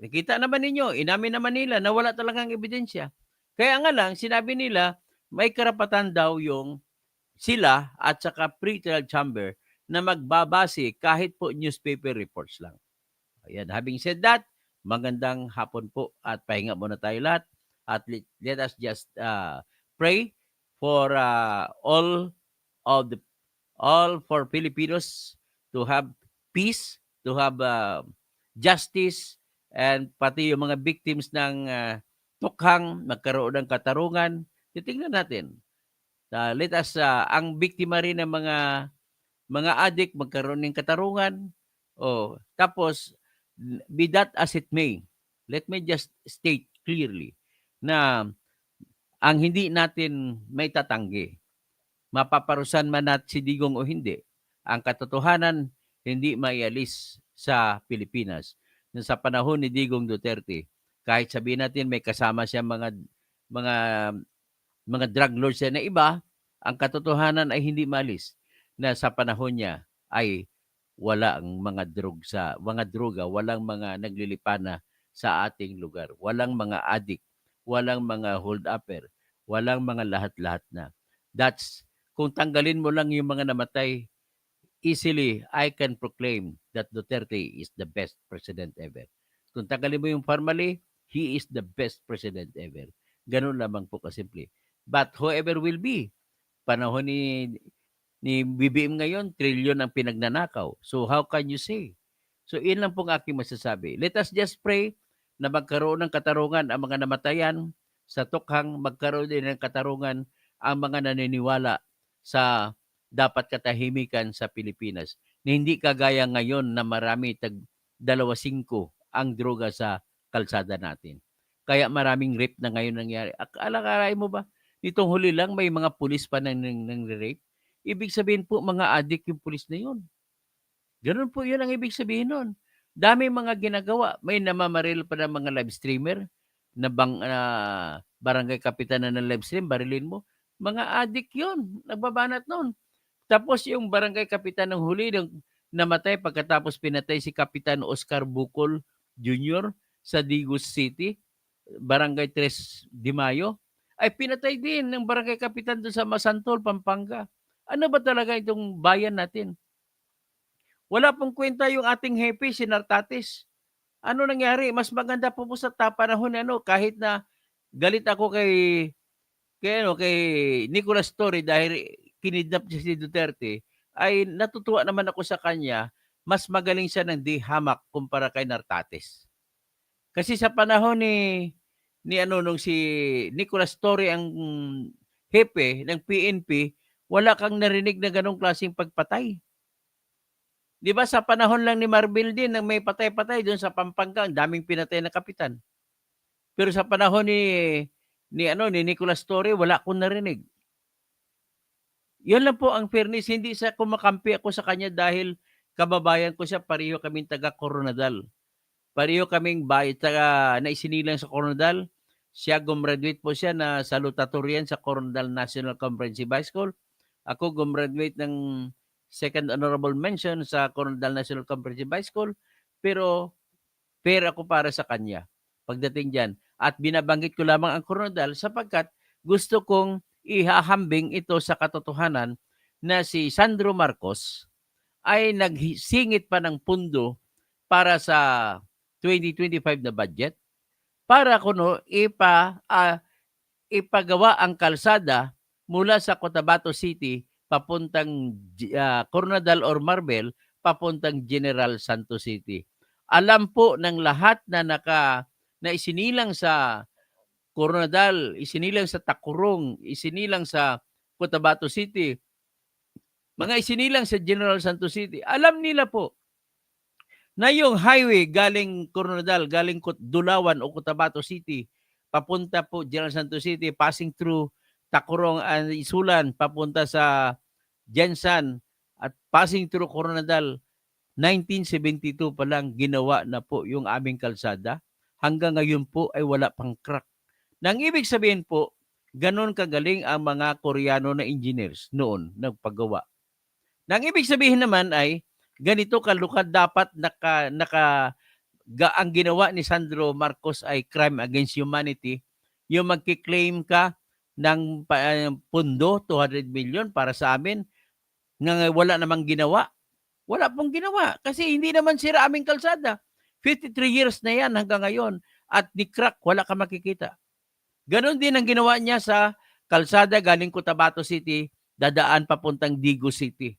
nakita naman ninyo, inamin naman nila na wala talagang ebidensya. Kaya nga lang, sinabi nila, may karapatan daw yung sila at saka pre-trial chamber na magbabase kahit po newspaper reports lang. Ayan, having said that, magandang hapon po at pahinga muna tayo lahat. At let us just pray for all for Filipinos to have peace, to have justice, and pati yung mga victims ng tukhang magkaroon ng katarungan. Titingnan natin. Let us, ang biktima rin ng mga adik magkaroon ng katarungan. Tapos, be that as it may, let me just state clearly na ang hindi natin may tatanggi. Mapaparusahan man natin si Digong o hindi, ang katotohanan hindi maialis sa Pilipinas. Na sa panahon ni Digong Duterte, kahit sabihin natin may kasama siya mga mga drug lords na iba, ang katotohanan ay hindi maalis na sa panahon niya ay wala ang mga droga, walang mga naglilipana sa ating lugar. Walang mga addict, walang mga hold-upper, walang mga lahat-lahat na. That's, kung tanggalin mo lang yung mga namatay, easily I can proclaim that Duterte is the best president ever. Kung tanggalin mo yung formally, he is the best president ever. Ganun lamang po kasimple. But whoever will be, panahon ni BBM ngayon, trilyon ang pinagnanakaw. So how can you say? So yun lang pong aking masasabi. Let us just pray na magkaroon ng katarungan ang mga namatayan sa tukhang, magkaroon din ng katarungan ang mga naniniwala sa dapat katahimikan sa Pilipinas. Na hindi kagaya ngayon na marami 2.5 ang droga sa kalsada natin. Kaya maraming rape na ngayon nangyari. Alakaray mo ba? Nitong huli lang may mga pulis pa nang rape. Ibig sabihin po mga adik yung pulis na yun. Ganun po yun ang ibig sabihin nun. Dami mga ginagawa. May namamaril pa ng mga live streamer na barangay kapitan na ng live stream, barilin mo. Mga adik yun. Nagbabanat nun. Tapos yung barangay kapitan ng huli namatay pagkatapos pinatay si Kapitan Oscar Bucol Jr. sa Digos City, barangay 3 de Mayo, ay pinatay din ng barangay kapitan doon sa Masantol, Pampanga. Ano ba talaga itong bayan natin? Wala pong kwenta yung ating hepe, si Nartates. Ano nangyari? Mas maganda po sa panahon kahit na galit ako kay Nicolas Torre dahil kinidnap niya si Duterte, ay natutuwa naman ako sa kanya, mas magaling siya ng di hamak kumpara kay Nartates. Kasi sa panahon nung si Nicolas Torre ang hepe ng PNP, wala kang narinig na ganong klaseng pagpatay. 'Di ba sa panahon lang ni Marbil din nang may patay-patay doon sa Pampanga, ang daming pinatay na kapitan. Pero sa panahon ni Nicolas Torre, wala akong narinig. Yan lang po ang fairness, hindi sa kumakampi ako sa kanya dahil kababayan ko siya, pareho kaming taga Coronadal. Pareho kaming na isinilang sa Coronadal. Siya gumraduate po siya na salutatorian sa Coronadal National Comprehensive High School. Ako gumraduate ng second honorable mention sa Coronadal National Comprehensive High School. Pero fair ako para sa kanya pagdating diyan. At binabanggit ko lamang ang Coronadal sapagkat gusto kong ihahambing ito sa katotohanan na si Sandro Marcos ay nagsingit pa ng pundo para sa 2025 na budget para ipagawa ang kalsada mula sa Cotabato City papuntang Coronadal or Marbel papuntang General Santos City. Alam po ng lahat na isinilang sa Coronadal, isinilang sa Takurong, isinilang sa Cotabato City, mga isinilang sa General Santos City. Alam nila po na yung highway galing Coronadal, galing Dulawan o Cotabato City, papunta po General Santos City, passing through Takurong and Isulan, papunta sa Jensan at passing through Coronadal, 1972 pa lang ginawa na po yung aming kalsada. Hanggang ngayon po ay wala pang crack. Nang ibig sabihin po, ganon kagaling ang mga Koreano na engineers noon nagpagawa. Nang ibig sabihin naman ay ganito kalukad dapat ang ginawa ni Sandro Marcos ay crime against humanity. Yung magki-claim ka ng pundo, 200 million para sa amin, nga wala namang ginawa. Wala pong ginawa kasi hindi naman sira aming kalsada. 53 years na yan hanggang ngayon at di crack, wala ka makikita. Ganon din ang ginawa niya sa kalsada galing Cotabato City, dadaan papuntang Digos City.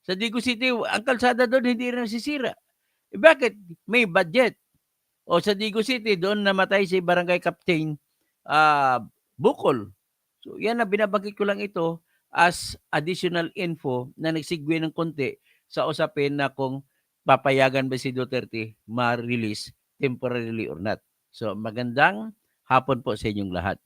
Sa Digos City, ang kalsada doon hindi rin nasisira. Bakit? May budget. O sa Digos City, doon namatay si Barangay Captain Bukol. So yan na, binabanggit ko lang ito as additional info na nagsigwe ng konti sa usapin na kung papayagan ba si Duterte ma-release temporarily or not. So magandang hapon po sa inyong lahat.